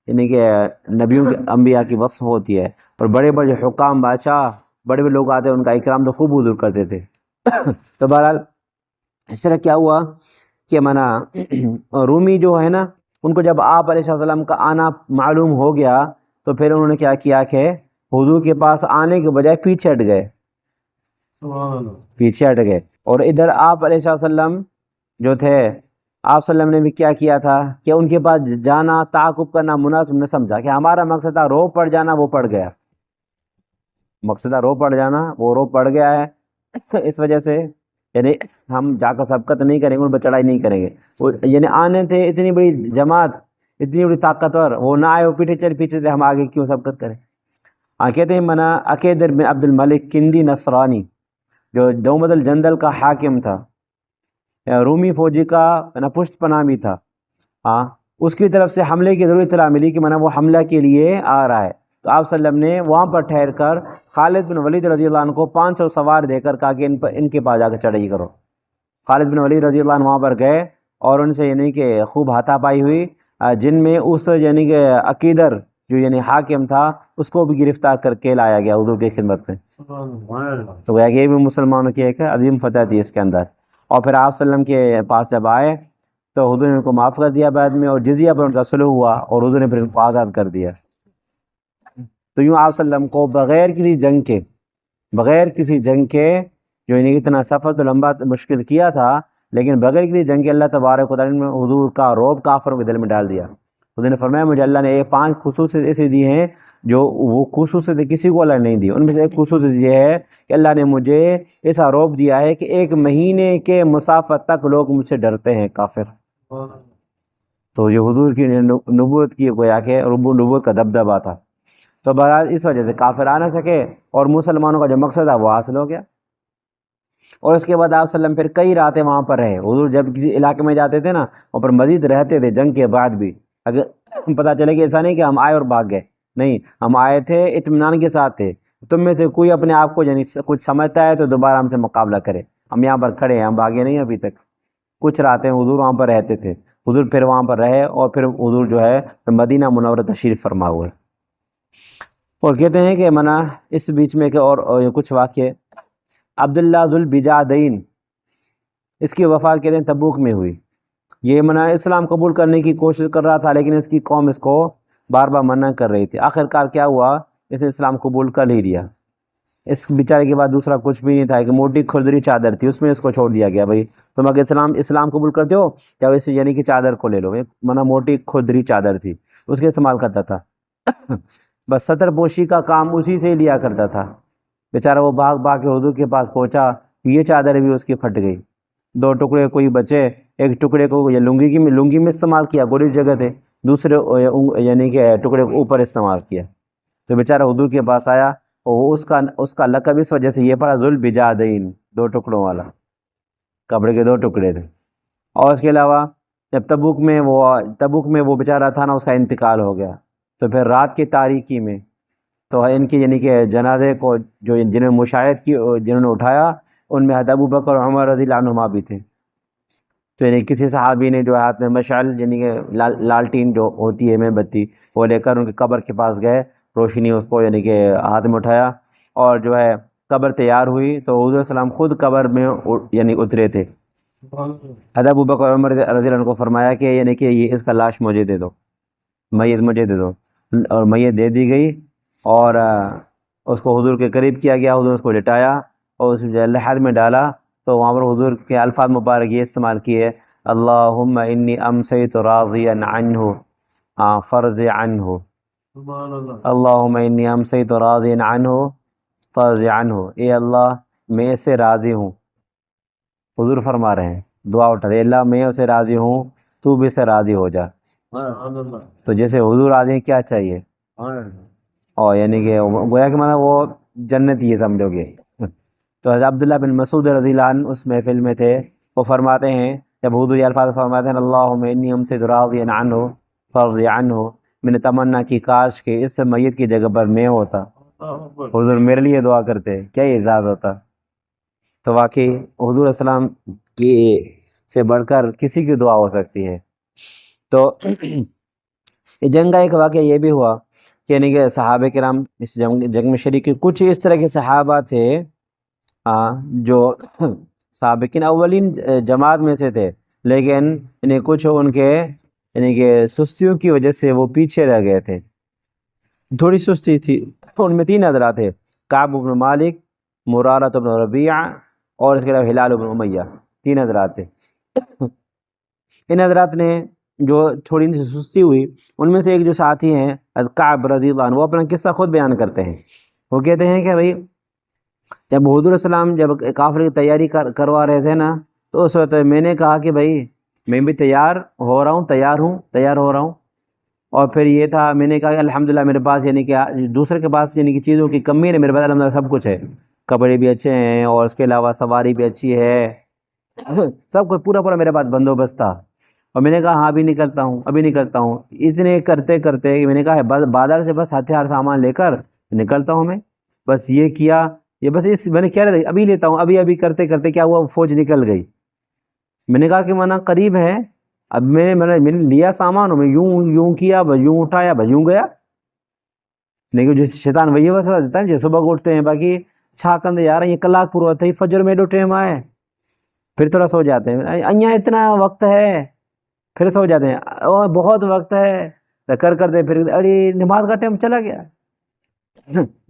یعنی کہ نبیوں کے انبیاء کی وصف ہوتی ہے، اور بڑے بڑے حکام بادشاہ بڑے بڑے لوگ آتے ہیں ان کا اکرام تو خوب حضور کرتے تھے۔ تو بہرحال اس طرح کیا ہوا کہ رومی جو ہے نا ان کو جب آپ علیہ السلام کا آنا معلوم ہو گیا تو پھر انہوں نے کیا کیا کہ حضور کے پاس آنے کے بجائے پیچھے ہٹ گئے، اور ادھر آپ علیہ السلام جو تھے آپ صلی اللہ علیہ وسلم نے بھی کیا تھا کہ ان کے پاس جانا تعاقب کرنا مناسب نہ سمجھا، کہ ہمارا مقصد تھا رو پڑ جانا، وہ پڑ گیا، مقصد تھا رو پڑ جانا، وہ رو پڑ گیا ہے۔ اس وجہ سے یعنی ہم جا کر سبقت نہیں کریں گے، ان پر چڑھائی نہیں کریں گے۔ وہ یعنی آنے تھے اتنی بڑی جماعت، اتنی بڑی طاقتور، وہ نہ آئے، وہ پیچھے تھے، ہم آگے کیوں سبقت کریں۔ کہتے ہیں عقیدر بن عبد الملک کندی نصرانی جو دومد الجندل کا حاکم تھا، رومی فوجی کا پشت پناہ بھی تھا، اس کی طرف سے حملے کی ضرور اطلاع ملی کہ وہ حملہ کے لیے آ رہا ہے۔ تو آپ صلی اللہ علیہ وسلم نے وہاں پر ٹھہر کر خالد بن ولید رضی اللہ عنہ کو 500 سوار دے کر کہا کہ ان کے پاس جا کے چڑھائی کرو۔ خالد بن ولید رضی اللہ عنہ وہاں پر گئے اور ان سے یعنی کہ خوب ہاتھا پائی ہوئی، جن میں اس یعنی کہ عقیدر جو یعنی حاکم تھا اس کو بھی گرفتار کر کے لایا گیا حضور کی خدمت میں۔ تو گویا کہ یہ بھی مسلمانوں کی ایک عظیم فتح تھی اس کے اندر۔ اور پھر آپ صلی اللہ علیہ وسلم کے پاس جب آئے تو حضور نے ان کو معاف کر دیا بعد میں، اور جزیہ پر ان کا صلح ہوا اور حضور نے پھر ان کو آزاد کر دیا۔ تو یوں آپ صلی اللہ علیہ وسلم کو بغیر کسی جنگ کے جو اتنا سفر تو لمبا مشکل کیا تھا، لیکن بغیر کسی جنگ کے اللہ تبارک و تعالیٰ نے حضور کا رعب کافروں کے دل میں ڈال دیا۔ حضور نے فرمایا مجھے اللہ نے 5 خصوصیت ایسی دی ہیں جو وہ خصوصیت کسی کو اللہ نے نہیں دی۔ ان میں سے ایک خصوصیت یہ ہے کہ اللہ نے مجھے ایسا رعب دیا ہے کہ 1 مہینے کے مسافت تک لوگ مجھ سے ڈرتے ہیں کافر۔ تو یہ حضور کی نبوت کی گویا کہ نبوت کا دبدبہ تھا۔ تو بہرحال اس وجہ سے کافر آ نہ سکے اور مسلمانوں کا جو مقصد تھا وہ حاصل ہو گیا۔ اور اس کے بعد آپ صلی اللہ علیہ وسلم پھر کئی راتیں وہاں پر رہے۔ حضور جب کسی علاقے میں جاتے تھے نا وہاں پر مزید رہتے تھے جنگ کے بعد بھی، اگر پتہ چلے کہ ایسا نہیں کہ ہم آئے اور بھاگ گئے، نہیں، ہم آئے تھے اطمینان کے ساتھ تھے۔ تم میں سے کوئی اپنے آپ کو یعنی کچھ سمجھتا ہے تو دوبارہ ہم سے مقابلہ کرے، ہم یہاں پر کھڑے ہیں، ہم بھاگے نہیں ابھی تک۔ کچھ راتیں حضور وہاں پر رہتے تھے، حضور پھر وہاں پر رہے اور پھر حضور جو ہے مدینہ منورہ تشریف فرما ہوئے۔ اور کہتے ہیں کہ اس بیچ میں کہ اور کچھ واقعے، عبداللہ ذو البجادین اس کی وفات کہتے ہیں تبوک میں ہوئی۔ یہ اسلام قبول کرنے کی کوشش کر رہا تھا لیکن اس کی قوم اس کو بار بار منع کر رہی تھی۔ آخر کار کیا ہوا، اس نے اسلام قبول کر ہی لیا۔ اس بیچارے کے بعد دوسرا کچھ بھی نہیں تھا، ایک موٹی کھردری چادر تھی اس میں اس کو چھوڑ دیا گیا، بھائی تم اگر اسلام قبول کرتے ہو کیا اس یعنی کہ چادر کو لے لو۔ موٹی کھردری چادر تھی اس کے استعمال کرتا تھا، بس ستر پوشی کا کام اسی سے ہی لیا کرتا تھا۔ بیچارہ وہ بھاگ کے حضور کے پاس پہنچا، یہ چادر بھی اس کی پھٹ گئی، 2 ٹکڑے کوئی بچے، ایک ٹکڑے کو یہ لنگی میں استعمال کیا، گولی جگہ تھے، دوسرے یعنی کہ ٹکڑے کو اوپر استعمال کیا۔ تو بیچارہ حضور کے پاس آیا اور اس کا لقب اس وجہ سے یہ پڑا ذو البجادین، 2 ٹکڑوں والا، کپڑے کے 2 ٹکڑے تھے۔ اور اس کے علاوہ جب تبوک میں وہ بیچارہ تھا نا اس کا انتقال ہو گیا، تو پھر رات کی تاریکی میں تو ان کی یعنی کہ جنازے کو جو جنہوں نے مشاہد کی، جنہوں نے اٹھایا، ان میں حضرت ابو بکر اور عمر رضی اللہ عنہما بھی تھے۔ تو یعنی کسی صحابی نے جو ہاتھ میں مشعل یعنی کہ لالٹین جو ہوتی ہے میں بتی وہ لے کر ان کے قبر کے پاس گئے، روشنی اس کو یعنی کہ ہاتھ میں اٹھایا، اور جو ہے قبر تیار ہوئی تو حضور السلام خود قبر میں یعنی اترے تھے۔ حضرت ابوبکر عمر رضی اللہ عنہ کو فرمایا کہ یعنی کہ یہ اس کا لاش مجھے دے دو، میت مجھے دے دو، اور میت دے دی گئی، اور اس کو حضور کے قریب کیا گیا، حضور اس کو لٹایا اور اس لحد میں ڈالا، تو وہاں پر حضور کے الفاظ مبارک یہ استعمال کیے، اللہم انی امسیت راضیا عنہ فرض عنہ، اللہم انی امسیت راضیا عنہ فرض عنہ، اے اللہ میں اس سے راضی ہوں۔ حضور فرما رہے ہیں، دعا اٹھا دے، اللہ میں اسے راضی ہوں، تو بھی سے راضی ہو جا۔ تو جیسے حضور راضی ہیں کیا چاہیے، اور یعنی کہ گویا کہ مطلب وہ جنت یہ سمجھو گے۔ تو حضرت عبداللہ بن مسعود رضی اللہ عنہ اس محفل میں تھے، وہ فرماتے ہیں جب حضور یہ الفاظ فرماتے ہیں اللہم انی امسیت راضیا عنہ فرض عنہ، میں نے تمنا کی کاش کہ اس میت کی جگہ پر میں ہوتا، حضور میرے لیے دعا کرتے، کیا اعزاز ہوتا۔ تو واقعی حضور السلام کی سے بڑھ کر کسی کی دعا ہو سکتی ہے۔ تو یہ جنگ کا ایک واقعہ یہ بھی ہوا کہ یعنی کہ صحابہ کرام اس جنگ میں شریک، کچھ اس طرح کے صحابہ تھے جو سابقین اولین جماعت میں سے تھے، لیکن یعنی کچھ ان کے یعنی کہ سستیوں کی وجہ سے وہ پیچھے رہ گئے تھے، تھوڑی سستی تھی۔ ان میں 3 حضرات تھے، کعب بن مالک، مرارہ بن ربیعہ، اور اس کے علاوہ ہلال بن امیہ، 3 حضرات تھے۔ ان حضرات نے جو تھوڑی سی سستی ہوئی، ان میں سے ایک جو ساتھی ہیں کعب رضی اللہ عنہ، وہ اپنا قصہ خود بیان کرتے ہیں۔ وہ کہتے ہیں کہ بھئی جب حضور السلام جب کافر کی تیاری کروا رہے تھے نا، تو اس وقت میں نے کہا کہ بھئی میں بھی تیار ہو رہا ہوں، تیار ہو رہا ہوں، اور پھر یہ تھا میں نے کہا کہ الحمدللہ میرے پاس یعنی کہ دوسرے کے پاس یعنی کہ چیزوں کی کمی نہیں، میرے پاس الحمدللہ سب کچھ ہے، کپڑے بھی اچھے ہیں اور اس کے علاوہ سواری بھی اچھی ہے، سب کچھ پورا میرے پاس بندوبست تھا۔ اور میں نے کہا ہاں ابھی نکلتا ہوں، اتنے کرتے کرتے میں نے کہا بازار سے بس ہتھیار سامان لے کر نکلتا ہوں میں، بس یہ کیا، یہ بس اس میں نے کہہ رہا تھا ابھی لیتا ہوں، ابھی کرتے کرتے کیا ہوا، فوج نکل گئی۔ میں نے کہا کہ مانا قریب ہے، اب میں نے لیا سامان، میں یوں کیا، بس یوں اٹھایا، بس یوں گیا، لیکن جیسے شیطان وہی وسوسہ دیتا ہے جیسے صبح کو اٹھتے ہیں باقی چھا کندے یار یہ کلاک پورا ہوتا ہے، فجر میں ٹائم آئے پھر تھوڑا سو جاتے ہیں، અહીંયા اتنا وقت ہے پھر سو جاتے ہیں، اور بہت وقت ہے کرتے پھر ارے نماز کا ٹائم چلا گیا۔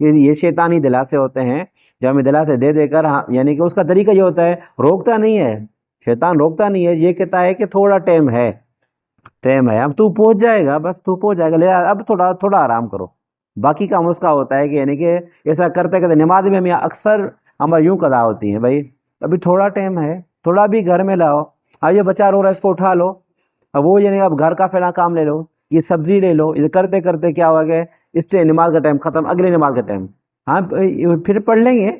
یہ شیطانی دلاسے ہوتے ہیں جو ہمیں دلاسے دے کر یعنی کہ اس کا طریقہ یہ ہوتا ہے، روکتا نہیں ہے شیطان، روکتا نہیں ہے، یہ کہتا ہے کہ تھوڑا ٹائم ہے، اب تو پہنچ جائے گا، بس تو پہنچ جائے گا، لے اب تھوڑا آرام کرو۔ باقی کام اس کا ہوتا ہے کہ یعنی کہ ایسا کرتے نماز میں ہمیں اکثر ہمارا یوں قضا ہوتی ہیں، بھائی ابھی تھوڑا ٹائم ہے، تھوڑا بھی گھر میں لاؤ، یہ بچہ رو رہا ہے اس کو اٹھا لو، اب وہ یعنی اب گھر کا فلاں کام لے لو، یہ سبزی لے لو، یہ کرتے کرتے کیا ہو گیا، اس نماز کا ٹائم ختم، اگلے نماز کا ٹائم، ہاں پھر پڑھ لیں گے،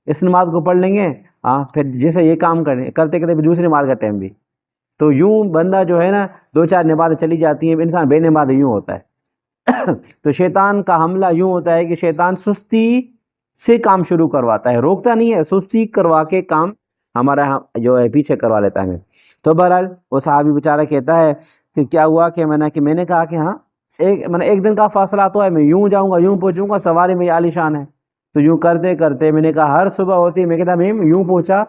اس نماز کو پڑھ لیں گے، ہاں پھر جیسے یہ کام کریں کرتے پھر دوسری نماز کا ٹائم بھی، تو یوں بندہ جو ہے نا 2-4 نمازیں چلی جاتی ہیں، انسان بے نماز یوں ہوتا ہے۔ تو شیطان کا حملہ یوں ہوتا ہے کہ شیطان سستی سے کام شروع کرواتا ہے، روکتا نہیں ہے، سستی کروا کے کام ہمارا جو ہے پیچھے کروا لیتا ہے۔ تو بہرحال وہ صحابی بیچارہ کہتا ہے کہ کیا ہوا کہ میں نے کہا کہ ہاں ایک دن کا فاصلہ تو ہے، میں یوں جاؤں گا، یوں پہنچوں گا، سواری میں عالی شان ہے، تو یوں کرتے کرتے میں نے کہا ہر صبح ہوتی ہے، میں کہتا میں یوں پہنچا،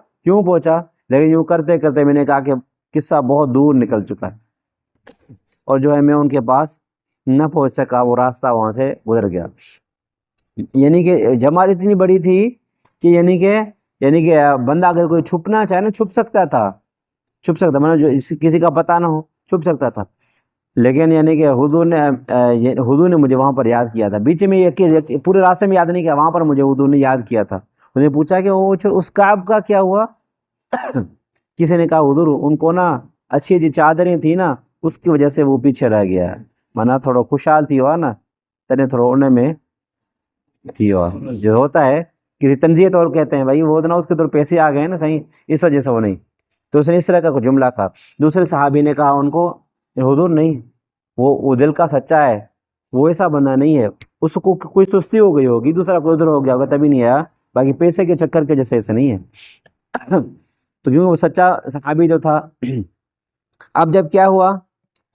لیکن یوں کرتے کرتے میں نے کہا کہ قصہ بہت دور نکل چکا ہے، اور جو ہے میں ان کے پاس نہ پہنچ سکا، وہ راستہ وہاں سے گزر گیا۔ یعنی کہ جماعت اتنی بڑی تھی کہ یعنی کہ بندہ اگر کوئی چھپنا چاہے نا چھپ سکتا مطلب جو کسی کا پتہ نہ ہو، چھپ سکتا تھا، لیکن یعنی کہ حضور نے مجھے وہاں پر یاد کیا تھا، بیچ میں یہ پورے راستے میں یاد نہیں کیا، وہاں پر مجھے حضور نے یاد کیا تھا۔ انہوں نے پوچھا کہ وہ اس کعب کا کیا ہوا؟ کسی نے کہا حضور ان کو نا اچھی چادریں تھیں نا، اس کی وجہ سے وہ پیچھے رہ گیا ہے، مانا تھوڑا خوشحال تھی ہوا نا، تنے تھوڑا اڑنے میں تھی ہوا، جو ہوتا ہے کسی تنزیت اور کہتے ہیں بھائی وہ نا اس کے تو پیسے آ گئے نا صحیح، اس وجہ سے وہ نہیں، تو اس نے اس طرح کا کوئی جملہ کہا۔ دوسرے صحابی نے کہا ان کو حضور نہیں، وہ دل کا سچا ہے، وہ ایسا بندہ نہیں ہے، اس کو کوئی سستی ہو گئی ہوگی، دوسرا کوئی ادھر ہو گیا ہوگا تبھی نہیں آیا، باقی پیسے کے چکر کے جیسے ایسے نہیں ہے۔ تو کیونکہ وہ سچا صحابی جو تھا اب جب کیا ہوا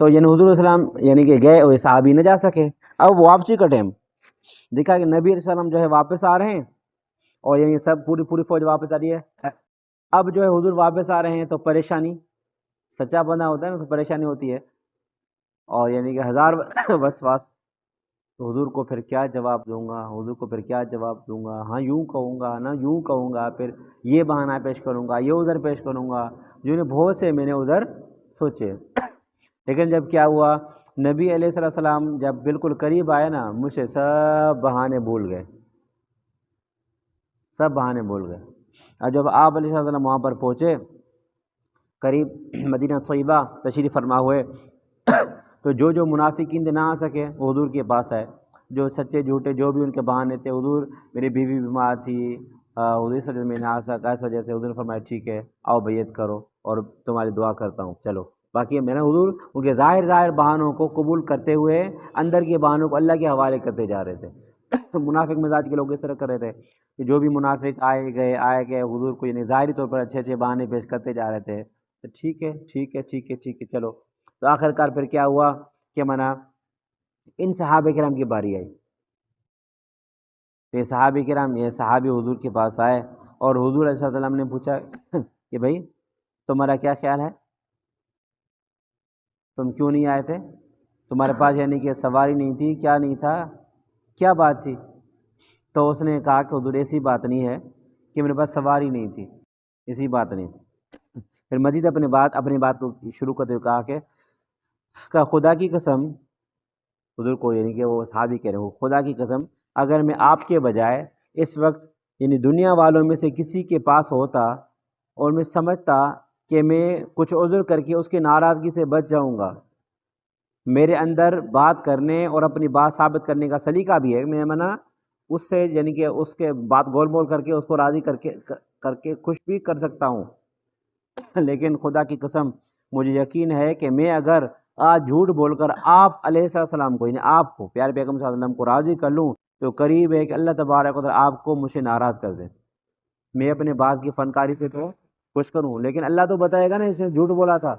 تو یعنی حضور علیہ السلام یعنی کہ گئے اور صحابی نہ جا سکے. اب واپسی کا ٹائم دیکھا کہ نبی علیہ السلام جو ہے واپس آ رہے ہیں اور یعنی سب پوری فوج واپس آ رہی ہے. اب جو ہے حضور واپس آ رہے ہیں تو پریشانی، سچا بندہ ہوتا ہے نا اس کو پریشانی ہوتی ہے اور یعنی کہ ہزار وسواس. تو حضور کو پھر کیا جواب دوں گا، حضور کو پھر کیا جواب دوں گا، ہاں یوں کہوں گا نہ یوں کہوں گا، پھر یہ بہانہ پیش کروں گا، یہ ادھر پیش کروں گا، جو بہت سے میں نے ادھر سوچے. لیکن جب کیا ہوا، نبی علیہ السلام جب بالکل قریب آئے نا، مجھے سب بہانے بھول گئے، سب بہانے بھول گئے. اور جب آپ علیہ السلام وہاں پر پہنچے، قریب مدینہ طیبہ تشریف فرما ہوئے، تو جو منافقین نہ آ سکے وہ حضور کے پاس آئے. جو سچے جھوٹے جو بھی ان کے بہانے تھے، حضور میری بیوی بیمار تھی، حضور اس وجہ میں نہ آ سکا، اس وجہ سے حضور نے فرمایا ٹھیک ہے آؤ بیعت کرو اور تمہاری دعا کرتا ہوں چلو. باقی میں نے حضور ان کے ظاہر بہانوں کو قبول کرتے ہوئے اندر کے بہانوں کو اللہ کے حوالے کرتے جا رہے تھے. منافق مزاج کے لوگ اس طرح کر رہے تھے کہ جو بھی منافق آئے گئے حضور کو یعنی ظاہری طور پر اچھے بہانے پیش کرتے جا رہے تھے. تو ٹھیک ہے چلو. تو آخر کار پھر کیا ہوا کہ منا ان صحابہ کرام کی باری آئی. تو یہ صحابہ کرام، یہ صحابی حضور کے پاس آئے اور حضور علیہ السلام نے پوچھا کہ بھائی تمہارا کیا خیال ہے، تم کیوں نہیں آئے تھے، تمہارے پاس یعنی کہ سواری نہیں تھی، کیا نہیں تھا، کیا بات تھی؟ تو اس نے کہا کہ حضور ایسی بات نہیں ہے کہ میرے پاس سواری نہیں تھی، ایسی بات نہیں. پھر مزید اپنی بات کو شروع کرتے ہوئے کہا کہ خدا کی قسم، حضور کو یعنی کہ وہ صحابی کہہ رہے ہو، خدا کی قسم اگر میں آپ کے بجائے اس وقت یعنی دنیا والوں میں سے کسی کے پاس ہوتا اور میں سمجھتا کہ میں کچھ عذر کر کے اس کی ناراضگی سے بچ جاؤں گا، میرے اندر بات کرنے اور اپنی بات ثابت کرنے کا سلیقہ بھی ہے، میں منع اس سے یعنی کہ اس کے بات گول مول کر کے اس کو راضی کر کے خوش بھی کر سکتا ہوں. لیکن خدا کی قسم مجھے یقین ہے کہ میں اگر آج جھوٹ بول کر آپ علیہ السلام کو یعنی آپ کو پیارے پیغمبر صلی اللہ علیہ وسلم کو راضی کر لوں تو قریب ہے کہ اللہ تبارک و تعالیٰ آپ کو مجھ سے ناراض کر دے. میں اپنے بات کی فنکاری پہ تو خوش کروں، لیکن اللہ تو بتائے گا نا اس نے جھوٹ بولا تھا،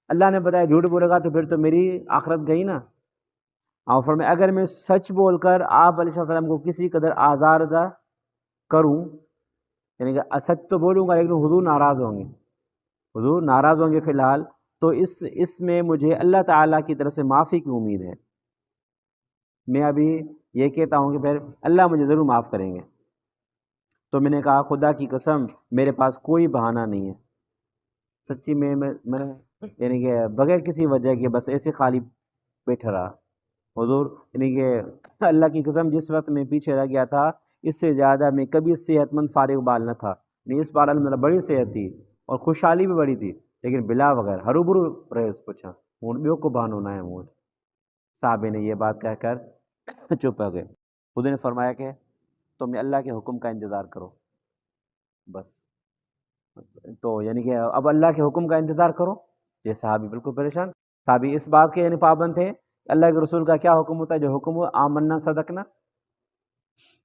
اللہ نے بتایا جھوٹ بولے گا تو پھر تو میری آخرت گئی نا. اور فرمایا اگر میں سچ بول کر آپ علیہ السلام کو کسی قدر آزار دہ کروں، یعنی کہ سچ تو بولوں گا لیکن حضور ناراض ہوں گے، حضور ناراض ہوں گے فی الحال، تو اس میں مجھے اللہ تعالیٰ کی طرف سے معافی کی امید ہے. میں ابھی یہ کہتا ہوں کہ پھر اللہ مجھے ضرور معاف کریں گے. تو میں نے کہا خدا کی قسم میرے پاس کوئی بہانہ نہیں ہے، سچی میں یعنی کہ بغیر کسی وجہ کے بس ایسے خالی بیٹھا رہا. حضور یعنی کہ اللہ کی قسم جس وقت میں پیچھے رہ گیا تھا اس سے زیادہ میں کبھی صحت مند فارغ بال نہ تھا. اس بار الحمدللہ بڑی صحت تھی اور خوشحالی بھی بڑی تھی، لیکن بلا وغیر ہروبرو رہے اس پوچھا مونڈیوں کو بہانو نہ ہے موت. صحابے نے یہ بات کہہ کر چپ ہو گئے. خدا نے فرمایا کہ تم اللہ کے حکم کا انتظار کرو بس. تو یعنی کہ اب اللہ کے حکم کا انتظار کرو. یہ صحابی بالکل پریشان، صحابی اس بات کے یعنی پابند تھے اللہ کے رسول کا کیا حکم ہوتا ہے، جو حکم ہو آمنا صدقنا.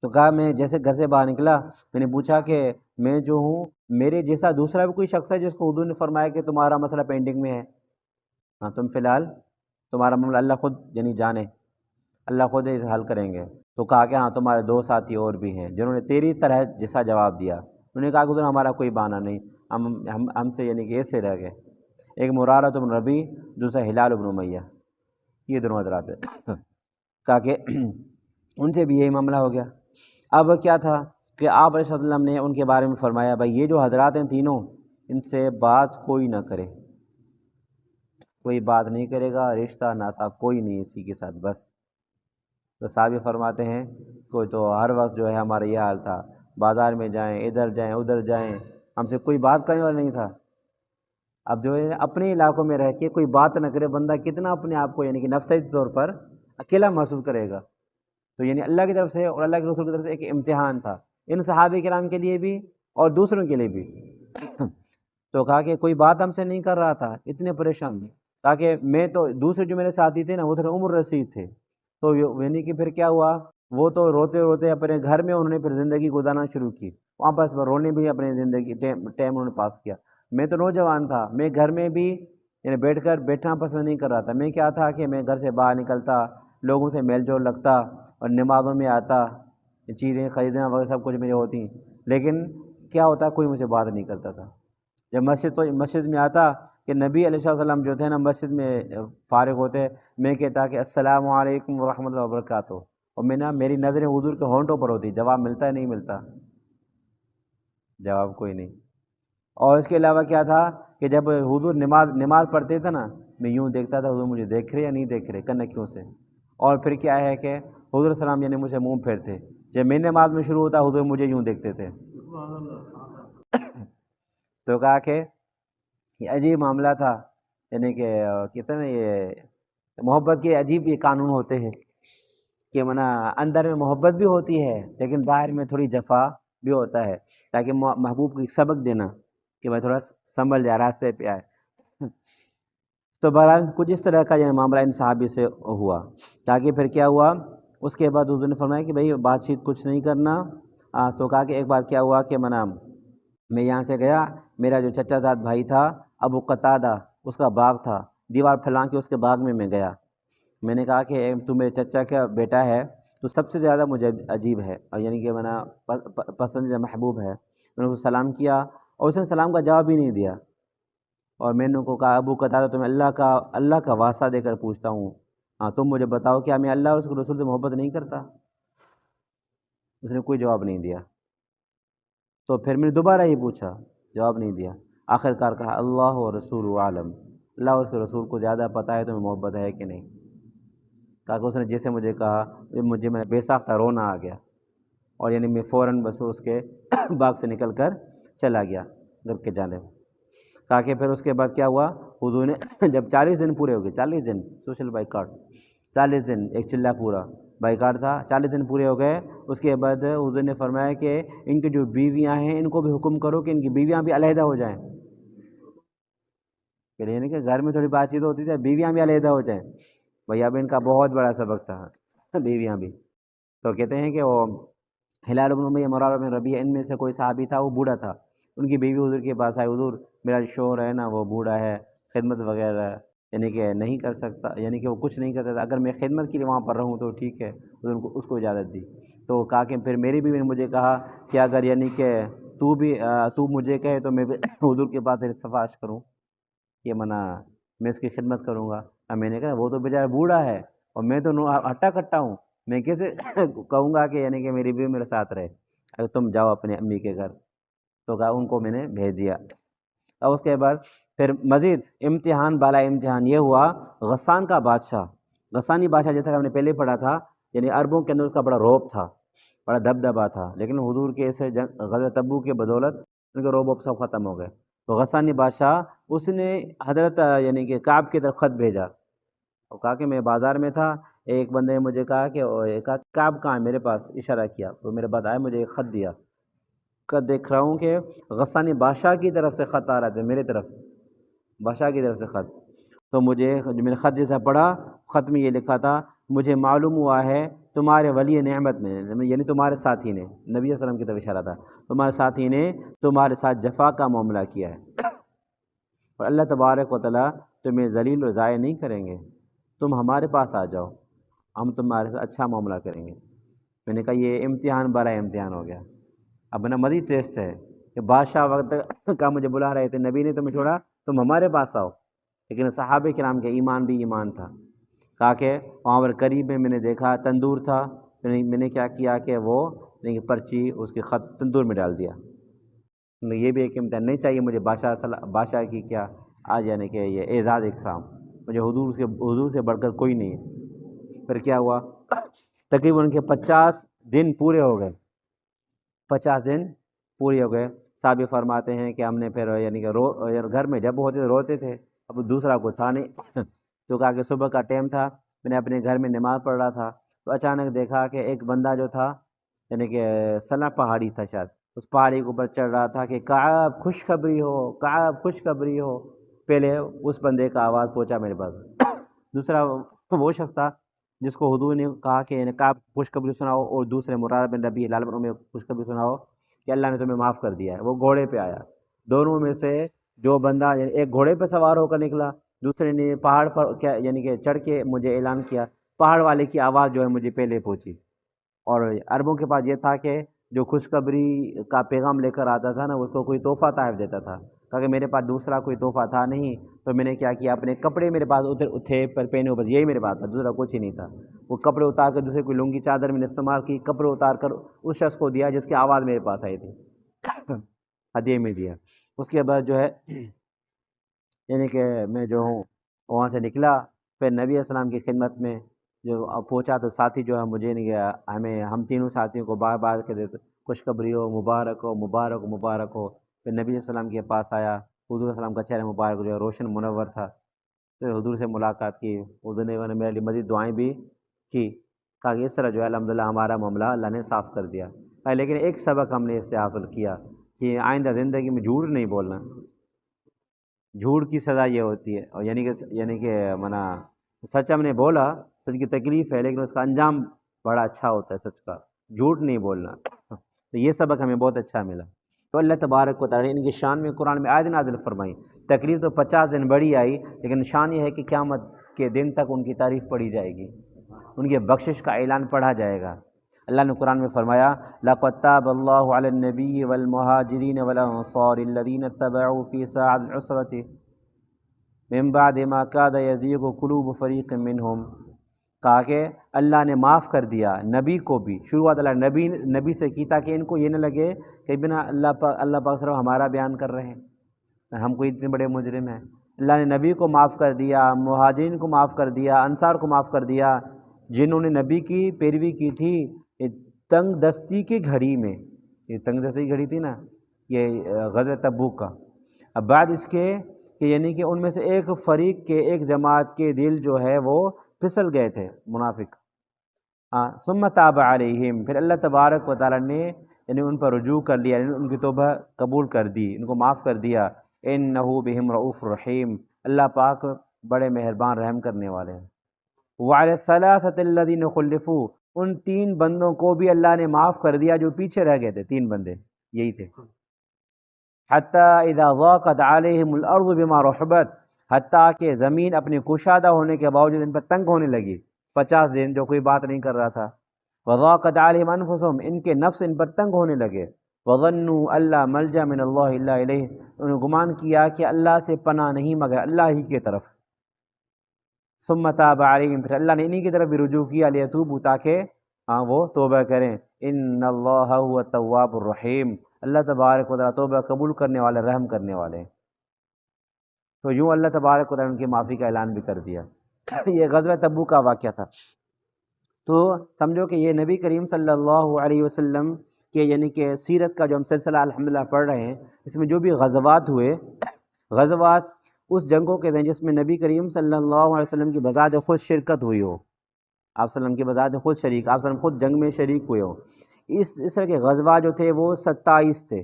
تو کہا میں جیسے گھر سے باہر نکلا میں نے پوچھا کہ میں جو ہوں میرے جیسا دوسرا بھی کوئی شخص ہے جس کو حضور نے فرمایا کہ تمہارا مسئلہ پینڈنگ میں ہے، ہاں تم فی الحال تمہارا معاملہ اللہ خود یعنی جانے، اللہ خود اسے حل کریں گے. تو کہا کہ ہاں تمہارے دو ساتھی اور بھی ہیں جنہوں نے تیری طرح جیسا جواب دیا. انہوں نے کہا کہ حضور ہمارا کوئی بہانہ نہیں، ہم سے یعنی کہ ایسے رہ گئے. ایک مرارہ بن ربیع، دوسرا ہلال بن امیہ، یہ دونوں حضرات ہیں. کہا کہ ان سے بھی یہی معاملہ ہو گیا. اب کیا تھا کہ آپ علیہ السلام نے ان کے بارے میں فرمایا بھائی یہ جو حضرات ہیں تینوں ان سے بات کوئی نہ کرے، کوئی بات نہیں کرے گا، رشتہ ناتا کوئی نہیں اسی کے ساتھ بس. تو صحابی فرماتے ہیں کوئی تو ہر وقت جو ہے ہمارا یہ حال تھا، بازار میں جائیں ادھر جائیں ادھر جائیں ہم سے کوئی بات کرنے والا نہیں تھا. اب جو ہے اپنے علاقوں میں رہ کے کوئی بات نہ کرے بندہ کتنا اپنے آپ کو یعنی کہ نفسیاتی طور پر اکیلا محسوس کرے گا. تو یعنی اللہ کی طرف سے اور اللہ کے رسول کی طرف سے ایک امتحان تھا ان صحابہ کرام کے لیے بھی اور دوسروں کے لیے بھی. تو کہا کہ کوئی بات ہم سے نہیں کر رہا تھا، اتنے پریشان تھے. تاکہ میں تو دوسرے جو میرے ساتھی تھے نا وہ تھوڑے عمر رسید تھے، تو یعنی کہ پھر کیا ہوا وہ تو روتے روتے اپنے گھر میں انہوں نے پھر زندگی گزارنا شروع کی، وہاں پر رونے بھی اپنے زندگی ٹائم انہوں نے پاس کیا. میں تو نوجوان تھا، میں گھر میں بھی یعنی بیٹھنا پسند نہیں کر رہا تھا۔ میں کیا تھا کہ میں گھر سے باہر نکلتا، لوگوں سے میل جول رکھتا اور نمازوں میں آتا، چیزیں خریدنا وغیرہ سب کچھ میری ہوتی، لیکن کیا ہوتا کوئی مجھ سے بات نہیں کرتا تھا۔ جب مسجد میں آتا کہ نبی علیہ السلام جو تھے نا مسجد میں فارغ ہوتے، میں کہتا کہ السلام علیکم ورحمۃ اللہ وبرکاتہ، اور میری نظریں حضور کے ہونٹوں پر ہوتی، جواب ملتا ہے نہیں ملتا؟ جواب کوئی نہیں۔ اور اس کے علاوہ کیا تھا کہ جب حضور نماز پڑھتے تھے نا، میں یوں دیکھتا تھا حضور مجھے دیکھ رہے یا نہیں دیکھ رہے، کنکھیوں سے۔ اور پھر کیا ہے کہ حضور السلام یعنی مجھ سے منہ پھیرتے، جب میں نماز میں شروع ہوتا حضور مجھے یوں دیکھتے تھے۔ تو کہا کہ یہ عجیب معاملہ تھا، یعنی کہ کہتے ہیں نا یہ محبت کے عجیب یہ قانون ہوتے ہیں کہ اندر میں محبت بھی ہوتی ہے لیکن باہر میں تھوڑی جفا بھی ہوتا ہے، تاکہ محبوب کو ایک سبق دینا کہ بھائی تھوڑا سنبھل جائے، راستے پہ آئے۔ تو بہرحال کچھ اس طرح کا یہ معاملہ ان صحابی سے ہوا، تاکہ پھر کیا ہوا، اس کے بعد حضور نے فرمایا کہ بھائی بات چیت کچھ نہیں کرنا۔ تو کہا کہ ایک بار کیا ہوا کہ میں یہاں سے گیا، میرا جو چچا زاد بھائی تھا ابو قتادہ، اس کا باغ تھا، دیوار پھیلا کے اس کے باغ میں گیا۔ میں نے کہا کہ تو میرے چچا کا بیٹا ہے تو سب سے زیادہ مجھے عجیب ہے، اور یعنی کہ پسندیدہ محبوب ہے۔ میں نے اس کو سلام کیا اور اس نے سلام کا جواب بھی نہیں دیا، اور میں نے کو کہا ابو قتادہ تمہیں اللہ کا واسطہ دے کر پوچھتا ہوں، تم مجھے بتاؤ کیا میں اللہ اور اس کے رسول سے محبت نہیں کرتا؟ اس نے کوئی جواب نہیں دیا۔ تو پھر میں نے دوبارہ ہی پوچھا، جواب نہیں دیا۔ آخر کار کہا اللہ و رسول عالم، اللہ اور اس کے رسول کو زیادہ پتہ ہے تمہیں محبت ہے کہ نہیں۔ تاکہ اس نے جیسے مجھے کہا میں بے ساختہ رونا آ گیا، اور یعنی میں فوراً بس اس کے باغ سے نکل کر چلا گیا گھر کے جانب۔ تاکہ پھر اس کے بعد کیا ہوا، حضور نے جب 40 دن پورے ہو گئے، 40 دن سوشل بائیکاٹ، 40 دن ایک چلہ پورا بائیکاٹ تھا، 40 دن پورے ہو گئے، اس کے بعد حضور نے فرمایا کہ ان کی جو بیویاں ہیں ان کو بھی حکم کرو کہ ان کی بیویاں بھی علیحدہ ہو جائیں۔ یعنی کہ گھر میں تھوڑی بات چیت ہوتی تھی، بیویاں بھی علیحدہ ہو جائیں۔ بھئی اب ان کا بہت بڑا سبق تھا، بیویاں بھی۔ تو کہتے ہیں کہ وہ ہلال بن امیہ، مرارہ بن ربیعہ، ان میں سے کوئی صحابی تھا، وہ بوڑھا تھا، ان کی بیوی حضور کے پاس آئی، حضور میرا شوہر ہے نا وہ بوڑھا ہے، خدمت وغیرہ یعنی کہ نہیں کر سکتا، یعنی کہ وہ کچھ نہیں کر سکتا، اگر میں خدمت کے لیے وہاں پر رہوں تو ٹھیک ہے، حضور اس کو اجازت دی۔ تو کہا کہ پھر میری بیوی نے مجھے کہا کہ اگر یعنی کہ تو مجھے کہے تو میں حضور کے پاس سفارش کروں کہ میں اس کی خدمت کروں گا۔ اب میں نے کہا وہ تو بیچارہ بوڑھا ہے اور میں تو ہٹا کٹا ہوں، میں کیسے کہوں گا کہ یعنی کہ میری بیوی میرے ساتھ رہے، اگر تم جاؤ اپنے امی کے گھر۔ تو کہا ان کو میں نے بھیج دیا۔ اور اس کے بعد پھر مزید امتحان بالا امتحان یہ ہوا، غسان کا بادشاہ، غسانی بادشاہ جیسا کہ ہم نے پہلے پڑھا تھا، یعنی عربوں کے اندر اس کا بڑا رعب تھا، بڑا دبدبا تھا، لیکن حضور کے اسے غزوہ تبوک کے بدولت ان کے رعب سب ختم ہو گئے۔ تو غسانی بادشاہ اس نے حضرت یعنی کہ کعب کی طرف خط بھیجا، اور کہا کہ میں بازار میں تھا، ایک بندے نے مجھے کہا کہ کعب کہاں ہے، میرے پاس اشارہ کیا، تو میرے بعد آئے، مجھے ایک خط دیا، دیکھ رہا ہوں کہ غسانی بادشاہ کی طرف سے خط آ رہا تھا میرے طرف، بادشاہ کی طرف سے خط۔ تو میں نے خط جیسا پڑھا، خط میں یہ لکھا تھا مجھے معلوم ہوا ہے تمہارے ولی نعمت نے، یعنی تمہارے ساتھی نے، نبی صلی اللہ علیہ وسلم کی طرف اشارہ تھا، تمہارے ساتھی نے تمہارے ساتھ جفا کا معاملہ کیا ہے، اور اللہ تبارک و تعالیٰ تمہیں ذلیل و ضائع نہیں کریں گے، تم ہمارے پاس آ جاؤ، ہم تمہارے ساتھ اچھا معاملہ کریں گے۔ میں نے کہا یہ امتحان بڑا امتحان ہو گیا۔ اب مزید ٹیسٹ ہے کہ بادشاہ وقت کا مجھے بلا رہے تھے، نبی نے تمہیں چھوڑا، تم ہمارے پاس آؤ، لیکن صحابہ کرام کے ایمان بھی ایمان تھا۔ کہا کہ وہاں پر قریب میں نے دیکھا تندور تھا، میں نے کیا کیا کہ وہ پرچی اس کے خط تندور میں ڈال دیا۔ یہ بھی ایک امتحان، نہیں چاہیے مجھے بادشاہ کی کیا آج یعنی کہ یہ اعزاز اکرام، مجھے حضور سے بڑھ کر کوئی نہیں ہے۔ پھر کیا ہوا، تقریباً ان کے 50 دن پورے ہو گئے، 50 دن پورے ہو گئے۔ صحابی فرماتے ہیں کہ ہم نے پھر یعنی کہ گھر میں جب ہوتے روتے تھے، اب دوسرا کوئی تھا نہیں۔ تو کہا کہ صبح کا ٹائم تھا، میں نے اپنے گھر میں نماز پڑھ رہا تھا، تو اچانک دیکھا کہ ایک بندہ جو تھا یعنی کہ سنا پہاڑی تھا شاید، اس پہاڑی کے اوپر چڑھ رہا تھا کہ کعب خوشخبری ہو، کعب خوشخبری ہو۔ پہلے اس بندے کا آواز پہنچا میرے پاس، دوسرا وہ شخص تھا جس کو حضور نے کہا کہ کعب خوشخبری سناؤ، اور دوسرے مرارہ بن ربیعہ ہلال بن امیہ خوشخبری سناؤ کہ اللہ نے تمہیں معاف کر دیا ہے۔ وہ گھوڑے پہ آیا، دونوں میں سے جو بندہ ایک گھوڑے پہ سوار ہو کر نکلا، دوسرے نے پہاڑ پر کیا یعنی کہ چڑھ کے مجھے اعلان کیا، پہاڑ والے کی آواز جو ہے مجھے پہلے پہنچی۔ اور عربوں کے پاس یہ تھا کہ جو خوشخبری کا پیغام لے کر آتا تھا نا، اس کو کوئی تحفہ تحائف دیتا تھا، تاکہ میرے پاس دوسرا کوئی تحفہ تھا نہیں، تو میں نے کیا کیا، اپنے کپڑے میرے پاس تھے پر پہنے ہوئے، بس یہی میرے پاس تھا، دوسرا کچھ ہی نہیں تھا۔ وہ کپڑے اتار کر دوسرے کوئی لنگی چادر میں نے استعمال کی، کپڑے اتار کر اس شخص کو دیا جس کی آواز میرے پاس آئی تھی، ہدیے میں دیا۔ اس کے بعد جو ہے یعنی کہ میں جو ہوں وہاں سے نکلا، پھر نبی علیہ السلام کی خدمت میں جو پہنچا تو ساتھی جو ہے مجھے نہیں گیا، ہم تینوں ساتھیوں کو بار بار کے دیتے خوشخبری ہو، مبارک ہو، مبارک ہو، مبارک ہو۔ پھر نبی علیہ السلام کے پاس آیا، حضور علیہ السلام کا چہرہ مبارک جو ہے روشن منور تھا، تو حضور سے ملاقات کی، حضور نے میرے لیے مزید دعائیں بھی کی، کہا کہ اس طرح جو ہے الحمدللہ ہمارا معاملہ اللہ نے صاف کر دیا۔ لیکن ایک سبق ہم نے اس سے حاصل کیا کہ آئندہ زندگی میں جھوٹ نہیں بولنا، جھوٹ کی سزا یہ ہوتی ہے، اور یعنی کہ منع سچ ہم نے بولا، سچ کی تکلیف ہے، لیکن اس کا انجام بڑا اچھا ہوتا ہے سچ کا، جھوٹ نہیں بولنا۔ تو یہ سبق ہمیں بہت اچھا ملا۔ تو اللہ تبارک و تعالیٰ نے ان کی شان میں قرآن میں آیت نازل فرمائی، تکلیف تو 50 دن بڑی آئی، لیکن شان یہ ہے کہ قیامت کے دن تک ان کی تعریف پڑھی جائے گی، ان کے بخشش کا اعلان پڑھا جائے گا۔ اللہ نے قرآن میں فرمایا لَقَدْ تَابَ اللَّهُ عَلَى النَّبِيِّ وَالْمُهَاجِرِينَ وَالْأَنصَارِ الَّذِينَ اتَّبَعُوهُ فِي سَاعَةِ الْعُسْرَةِ مِن بَعْدِ مَا كَادَ يَزِيغُ قُلُوبُ فَرِيقٍ مِّنْهُمْ، کہا کہ اللہ نے معاف کر دیا نبی کو بھی، شروعات اللہ نبی سے کی تاکہ ان کو یہ نہ لگے کہ بنا اللہ پاک صرف ہمارا بیان کر رہے ہیں، ہم کوئی اتنے بڑے مجرم ہیں۔ اللہ نے نبی کو معاف کر دیا، مہاجرین کو معاف کر دیا، انصار کو معاف کر دیا، جنہوں نے نبی کی پیروی کی تھی تنگ دستی کی گھڑی میں، یہ تنگ دستی کی گھڑی تھی نا، یہ غزوہ تبوک کا۔ اب بعد اس کے کہ یعنی کہ ان میں سے ایک فریق کے، ایک جماعت کے دل جو ہے وہ پھسل گئے تھے، منافق۔ ثم تاب علیہم، پھر اللہ تبارک و تعالیٰ نے یعنی ان پر رجوع کر لیا، یعنی ان کی توبہ قبول کر دی، ان کو معاف کر دیا۔ انہ بہم رؤوف رحیم، اللہ پاک بڑے مہربان رحم کرنے والے ہیں۔ وعلی الثلاثۃ الذین خلفوا، ان 3 بندوں کو بھی اللہ نے معاف کر دیا جو پیچھے رہ گئے تھے، 3 بندے یہی تھے۔ حتی اذا ضاقت علیہم الارض بما رحبت، حتیٰ کہ زمین اپنے کشادہ ہونے کے باوجود ان پر تنگ ہونے لگی، 50 دن جو کوئی بات نہیں کر رہا تھا۔ وضاقت علیہم انفسہم، ان کے نفس ان پر تنگ ہونے لگے۔ وظنوا اللہ ملجا من اللہ الا الیہ، انہوں نے گمان کیا کہ اللہ سے پناہ نہیں مگر اللہ ہی کی طرف۔ ثم تاب علیہم، پھر اللہ نے انہی کی طرف بھی رجوع کیا، لیتوبوا تاکہ وہ توبہ کریں۔ ان اللہ هو التواب الرحیم، اللہ تبارک و تعالیٰ توبہ قبول کرنے والے، رحم کرنے والے ہیں۔ تو یوں اللہ تبارک و تعالیٰ نے ان کی معافی کا اعلان بھی کر دیا۔ یہ غزوہ تبوک کا واقعہ تھا۔ تو سمجھو کہ یہ نبی کریم صلی اللہ علیہ وسلم کے یعنی کہ سیرت کا جو ہم سلسلہ الحمدللہ پڑھ رہے ہیں، اس میں جو بھی غزوات ہوئے، غزوات اس جنگوں کے ہیں جس میں نبی کریم صلی اللہ علیہ وسلم کی بذات خود شرکت ہوئی ہو، آپ صلی اللہ علیہ وسلم کی بذات خود شریک، آپ صلی اللہ علیہ وسلم خود جنگ میں شریک ہوئے ہو۔ اس طرح کے غزوات جو تھے وہ 27 تھے،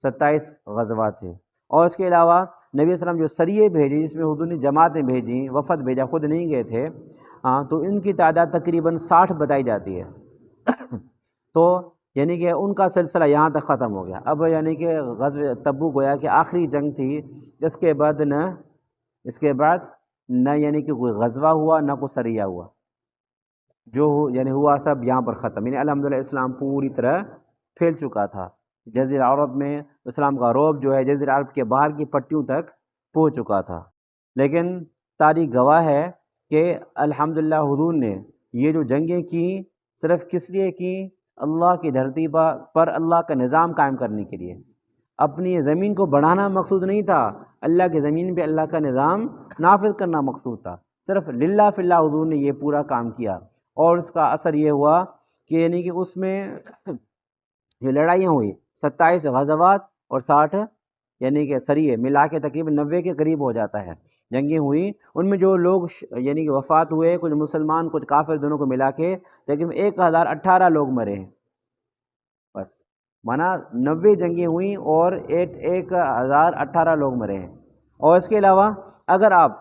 27 غزوات تھے۔ اور اس کے علاوہ نبی علیہ السلام جو سریے بھیجے، جس میں حضور نے جماعتیں بھیجیں، وفد بھیجا، خود نہیں گئے تھے، تو ان کی تعداد تقریباً 60 بتائی جاتی ہے۔ تو یعنی کہ ان کا سلسلہ یہاں تک ختم ہو گیا۔ اب یعنی کہ غزوہ تبوک گویا کہ آخری جنگ تھی، اس کے بعد نہ یعنی کہ کوئی غزوہ ہوا، نہ کوئی سریہ ہوا، جو یعنی ہوا سب یہاں پر ختم، یعنی الحمدللہ اسلام پوری طرح پھیل چکا تھا۔ جزیرہ عرب میں اسلام کا رعب جو ہے جزیرہ عرب کے باہر کی پٹیوں تک پہنچ چکا تھا۔ لیکن تاریخ گواہ ہے کہ الحمدللہ حضور نے یہ جو جنگیں کی صرف کس لیے کی؟ اللہ کی دھرتی پر اللہ کا نظام قائم کرنے کے لیے، اپنی زمین کو بڑھانا مقصود نہیں تھا، اللہ کی زمین پہ اللہ کا نظام نافذ کرنا مقصود تھا۔ صرف للہ فی اللہ حضور نے یہ پورا کام کیا، اور اس کا اثر یہ ہوا کہ یعنی کہ اس میں جو لڑائیاں ہوئی، 27 غزوات اور 60 یعنی کہ سریے ملا کے تقریباً 90 کے قریب ہو جاتا ہے جنگیں ہوئی۔ ان میں جو لوگ یعنی کہ وفات ہوئے، کچھ مسلمان کچھ کافر، دونوں کو ملا کے تقریباً 1018 لوگ مرے ہیں بس، مانا 90 جنگیں ہوئیں اور 1018 لوگ مرے ہیں۔ اور اس کے علاوہ اگر آپ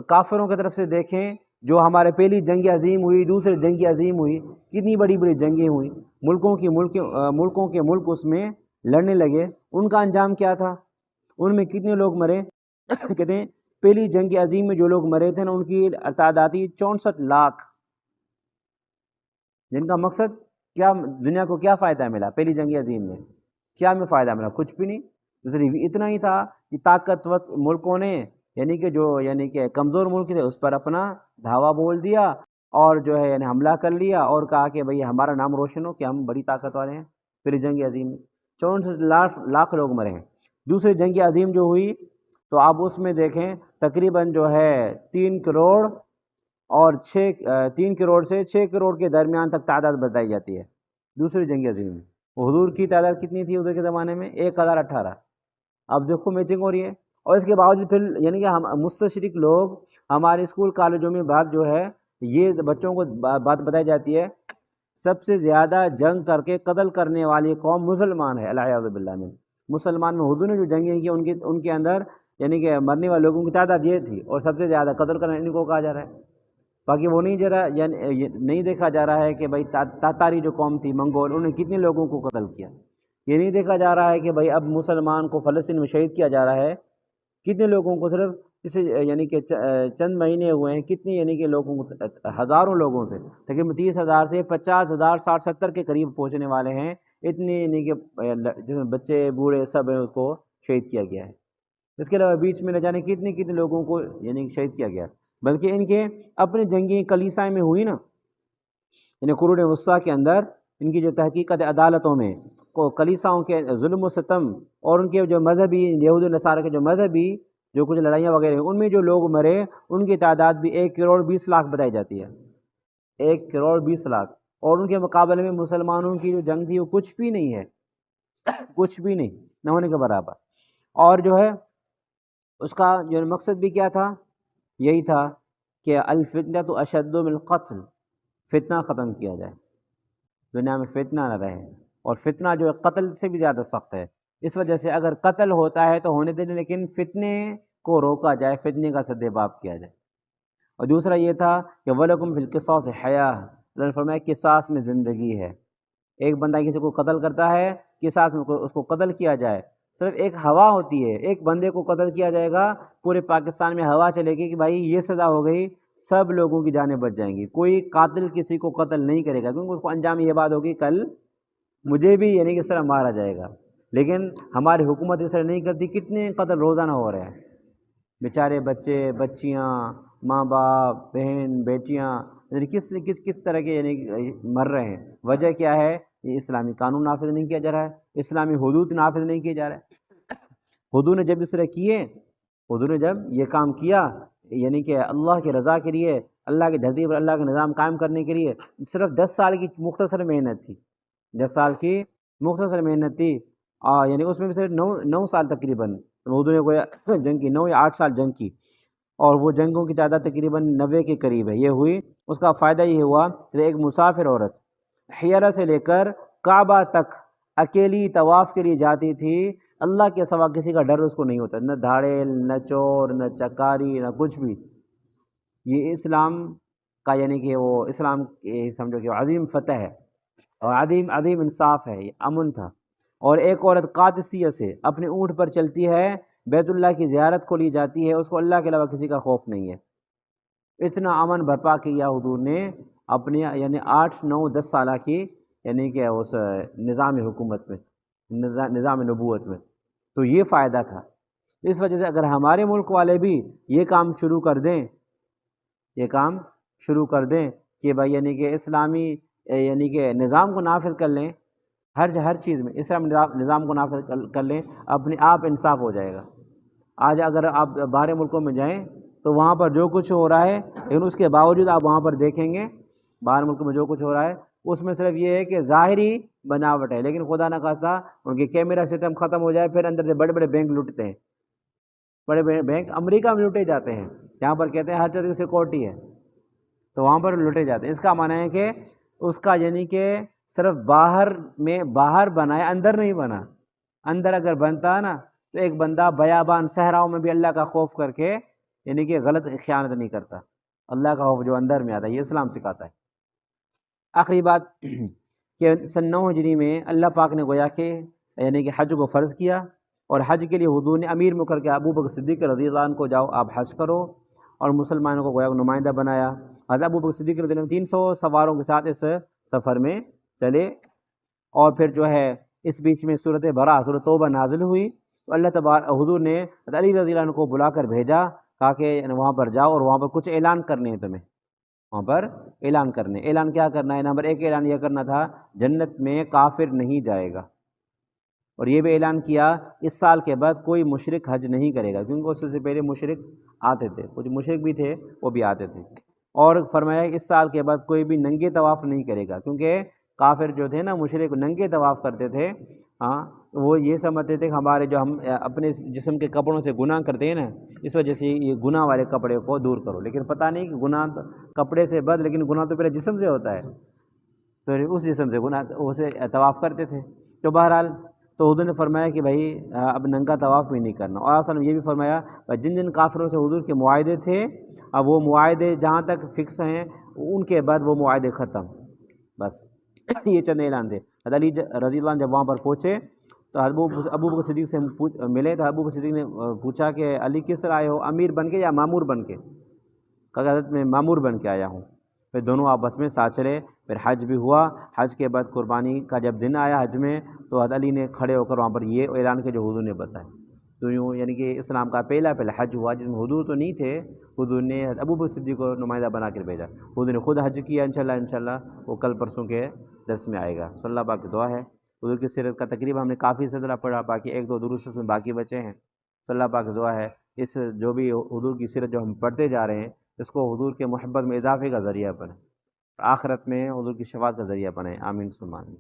کافروں کی طرف سے دیکھیں، جو ہمارے پہلی جنگ عظیم ہوئی، دوسری جنگ عظیم ہوئی، کتنی بڑی بڑی جنگیں ہوئیں، ملکوں کے ملک اس میں لڑنے لگے، ان کا انجام کیا تھا؟ ان میں کتنے لوگ مرے؟ کہتے ہیں پہلی جنگ عظیم میں جو لوگ مرے تھے نا ان کی تعداد تھی 64 لاکھ، جن کا مقصد کیا، دنیا کو کیا فائدہ ملا پہلی جنگ عظیم میں، کیا ہمیں فائدہ ملا؟ کچھ بھی نہیں، صرف اتنا ہی تھا کہ طاقتور ملکوں نے یعنی کہ جو یعنی کہ کمزور ملک تھے اس پر اپنا دھاوا بول دیا اور جو ہے یعنی حملہ کر لیا اور کہا کہ بھئی ہمارا نام روشن ہو کہ ہم بڑی طاقت والے ہیں۔ پھر جنگ عظیم میں 64 لاکھ لوگ مرے ہیں۔ دوسری جنگ عظیم جو ہوئی تو آپ اس میں دیکھیں تقریباً جو ہے 3 کروڑ اور 3 کروڑ سے 6 کروڑ کے درمیان تک تعداد بتائی جاتی ہے دوسری جنگ عظیم میں۔ حضور کی تعداد کتنی تھی حضور کے زمانے میں؟ 1018۔ اب دیکھو میچنگ ہو رہی ہے، اور اس کے باوجود پھر یعنی کہ ہم مستشرق لوگ ہمارے اسکول کالجوں میں بات جو ہے یہ بچوں کو بات بتائی جاتی ہے سب سے زیادہ جنگ کر کے قتل کرنے والی قوم مسلمان ہے، العیاذ باللہ میں۔ مسلمان میں حضور نے جو جنگیں کی ان کے اندر یعنی کہ مرنے والے لوگوں کی تعداد یہ تھی، اور سب سے زیادہ قتل کرنے ان کو کہا جا رہا ہے۔ باقی وہ نہیں جرا یعنی نہیں دیکھا جا رہا ہے کہ بھائی تاتاری جو قوم تھی منگول، انہوں نے کتنے لوگوں کو قتل کیا۔ یہ نہیں دیکھا جا رہا ہے کہ بھائی اب مسلمان کو فلسطین میں شہید کیا جا رہا ہے، کتنے لوگوں کو صرف اسے یعنی کہ چند مہینے ہوئے ہیں کتنے یعنی کہ لوگوں کو، ہزاروں لوگوں سے تقریباً 30,000 سے 50,000 60 70 کے قریب پہنچنے والے ہیں، اتنے یعنی کہ جس میں بچے بوڑھے سب ہیں اس کو شہید کیا گیا ہے۔ اس کے علاوہ بیچ میں نہ جانے کتنے لوگوں کو یعنی شہید کیا گیا، بلکہ ان کے اپنے جنگی کلیسا میں ہوئی نا، یعنی قرون وسطیٰ کے اندر ان کی جو تحقیقات عدالتوں میں کو کلیساؤں کے ظلم و ستم اور ان کے جو مذہبی یہود و نصارہ کے جو مذہبی جو کچھ لڑائیاں وغیرہ ہیں ان میں جو لوگ مرے ان کی تعداد بھی 1 کروڑ 20 لاکھ بتائی جاتی ہے، 1 کروڑ 20 لاکھ، اور ان کے مقابلے میں مسلمانوں کی جو جنگ تھی وہ کچھ بھی نہیں ہے، کچھ بھی نہیں، نہ ہونے کے برابر۔ اور جو ہے اس کا جو مقصد بھی کیا تھا، یہی تھا کہ الفتنۃ اشد من القتل، فتنہ ختم کیا جائے، دنیا میں فتنہ نہ رہے، اور فتنہ جو ہے قتل سے بھی زیادہ سخت ہے، اس وجہ سے اگر قتل ہوتا ہے تو ہونے دیں لیکن فتنے کو روکا جائے، فتنے کا سدباب کیا جائے۔ اور دوسرا یہ تھا کہ وَلَكُمْ فِي الْقِصَاصِ حَیَاةٌ، اللہ نے فرمایا قصاص میں زندگی ہے، ایک بندہ کسی کو قتل کرتا ہے قصاص میں اس کو قتل کیا جائے، صرف ایک ہوا ہوتی ہے، ایک بندے کو قتل کیا جائے گا پورے پاکستان میں ہوا چلے گی کہ بھائی یہ سزا ہو گئی، سب لوگوں کی جانیں بچ جائیں گی، کوئی قاتل کسی کو قتل نہیں کرے گا کیونکہ اس کو انجام یہ بات ہوگی کل مجھے بھی یعنی کہ اس طرح مارا جائے گا۔ لیکن ہماری حکومت اس طرح نہیں کرتی، کتنے قتل روزانہ ہو رہے ہیں، بیچارے بچے بچیاں ماں باپ بہن بیٹیاں یعنی کس طرح کے یعنی مر رہے ہیں، وجہ کیا ہے؟ یہ اسلامی قانون نافذ نہیں کیا جا رہا ہے، اسلامی حدود نافذ نہیں کیے جا رہے ہیں۔ حضور نے جب اس طرح کیے، حضور نے جب یہ کام کیا یعنی کہ اللہ کی رضا کے لیے، اللہ کی دھرتی پر اللہ کا نظام قائم کرنے کے لیے، صرف 10 سال کی مختصر محنت تھی، 10 سال کی مختصر محنت تھی، یعنی اس میں بھی صرف 9 سال تقریباً حضور نے کوئی جنگ کی، 9 یا 8 سال جنگ کی، اور وہ جنگوں کی تعداد تقریباً 90 کے قریب ہے یہ ہوئی۔ اس کا فائدہ یہ ہوا کہ ایک مسافر عورت حیرہ سے لے کر کعبہ تک اکیلی طواف کے لیے جاتی تھی، اللہ کے سوا کسی کا ڈر اس کو نہیں ہوتا، نہ دھاڑیل نہ چور نہ چکاری نہ کچھ بھی۔ یہ اسلام کا یعنی کہ وہ اسلام سمجھو کہ عظیم فتح ہے اور عظیم انصاف ہے، یہ امن تھا۔ اور ایک عورت قادسیہ سے اپنے اونٹ پر چلتی ہے، بیت اللہ کی زیارت کو لی جاتی ہے، اس کو اللہ کے علاوہ کسی کا خوف نہیں ہے۔ اتنا امن برپا کیا حضور نے اپنے یعنی 8 9 10 سالہ کی یعنی کہ اس نظام حکومت میں، نظام نبوت میں، تو یہ فائدہ تھا۔ اس وجہ سے اگر ہمارے ملک والے بھی یہ کام شروع کر دیں، یہ کام شروع کر دیں کہ بھائی یعنی کہ اسلامی یعنی کہ نظام کو نافذ کر لیں، ہر چیز میں اسلامی نظام کو نافذ کر لیں، اپنے آپ انصاف ہو جائے گا۔ آج اگر آپ باہر ملکوں میں جائیں تو وہاں پر جو کچھ ہو رہا ہے، لیکن اس کے باوجود آپ وہاں پر دیکھیں گے باہر ملکوں میں جو کچھ ہو رہا ہے اس میں صرف یہ ہے کہ ظاہری بناوٹ ہے، لیکن خدا نہ خواستہ ان کے کیمرہ سسٹم ختم ہو جائے، پھر اندر سے بڑے بڑے بینک لوٹتے ہیں، بڑے بڑے بینک امریکہ میں لوٹے جاتے ہیں، یہاں پر کہتے ہیں ہر چیز کی سیکورٹی ہے تو وہاں پر لوٹے جاتے ہیں۔ اس کا معنی ہے کہ اس کا یعنی کہ صرف باہر بنا ہے، اندر نہیں بنا۔ اندر اگر بنتا نا تو ایک بندہ بیابان صحراؤں میں بھی اللہ کا خوف کر کے یعنی کہ غلط خیانت نہیں کرتا، اللہ کا خوف جو اندر میں آتا ہے، یہ اسلام سکھاتا ہے۔ آخری بات کہ سن 9 ہجری میں اللہ پاک نے گویا کہ یعنی کہ حج کو فرض کیا، اور حج کے لیے حضور نے امیر مقرر کیا ابو بکر صدیق رضی اللہ عنہ کو، جاؤ آپ حج کرو، اور مسلمانوں کو گویا نمائندہ بنایا۔ حضرت ابو بکر صدیق رضی اللہ عنہ 300 سواروں کے ساتھ اس سفر میں چلے، اور پھر جو ہے اس بیچ میں سورۃ براءہ، سورۃ توبہ نازل ہوئی، تو اللہ تبارک حضور نے حضرت علی رضی اللہ عنہ کو بلا کر بھیجا، کہا کہ وہاں پر جاؤ اور وہاں پر کچھ اعلان کرنے ہیں تمہیں، وہاں پر اعلان کرنے، اعلان کیا کرنا ہے؟ نمبر 1 اعلان یہ کرنا تھا جنت میں کافر نہیں جائے گا، اور یہ بھی اعلان کیا اس سال کے بعد کوئی مشرک حج نہیں کرے گا، کیونکہ اس سے پہلے مشرک آتے تھے، کچھ مشرک بھی تھے وہ بھی آتے تھے، اور فرمایا کہ اس سال کے بعد کوئی بھی ننگے طواف نہیں کرے گا، کیونکہ کافر جو تھے نا مشرک ننگے طواف کرتے تھے، ہاں وہ یہ سمجھتے تھے کہ ہمارے جو ہم اپنے جسم کے کپڑوں سے گناہ کرتے ہیں نا، اس وجہ سے یہ گناہ والے کپڑے کو دور کرو، لیکن پتہ نہیں کہ گناہ کپڑے سے بد، لیکن گناہ تو پہلے جسم سے ہوتا ہے، تو اس جسم سے گناہ اسے طواف کرتے تھے۔ تو بہرحال تو حضور نے فرمایا کہ بھائی اب ننگا طواف بھی نہیں کرنا، اور اصل میں یہ بھی فرمایا جن جن کافروں سے حضور کے معاہدے تھے، اب وہ معاہدے جہاں تک فکس ہیں ان کے بعد وہ معاہدے ختم، بس یہ چند اعلان تھے۔ حضرت علی رضی اللہ عنہ جب وہاں پر پہنچے تو ابو بکر صدیق سے ملے، تو ابو بکر صدیق نے پوچھا کہ علی کس طرح آئے ہو، امیر بن کے یا مامور بن کے؟ کہا حضرت میں مامور بن کے آیا ہوں۔ پھر دونوں آپس میں ساتھ چلے، پھر حج بھی ہوا، حج کے بعد قربانی کا جب دن آیا حج میں، تو حضرت علی نے کھڑے ہو کر وہاں پر یہ اعلان کیا جو حضور نے بتایا، تو یوں یعنی کہ اسلام کا پہلا حج ہوا جس میں حضور تو نہیں تھے، حضور نے ابو بکر صدیق کو نمائندہ بنا کر بھیجا، حضور نے خود حج کیا، انشاءاللہ وہ کل پرسوں کے درس میں آئے گا۔ صلی اللہ پاک کی دعا ہے حضور کی سیرت کا تقریباً ہم نے کافی سلسلہ پڑھا، باقی 1-2 دروس میں باقی بچے ہیں۔ صلی اللہ پاک کی دعا ہے اس جو بھی حضور کی سیرت جو ہم پڑھتے جا رہے ہیں اس کو حضور کے محبت میں اضافے کا ذریعہ بنے، آخرت میں حضور کی شفاعت کا ذریعہ بنے، آمین ثم آمین۔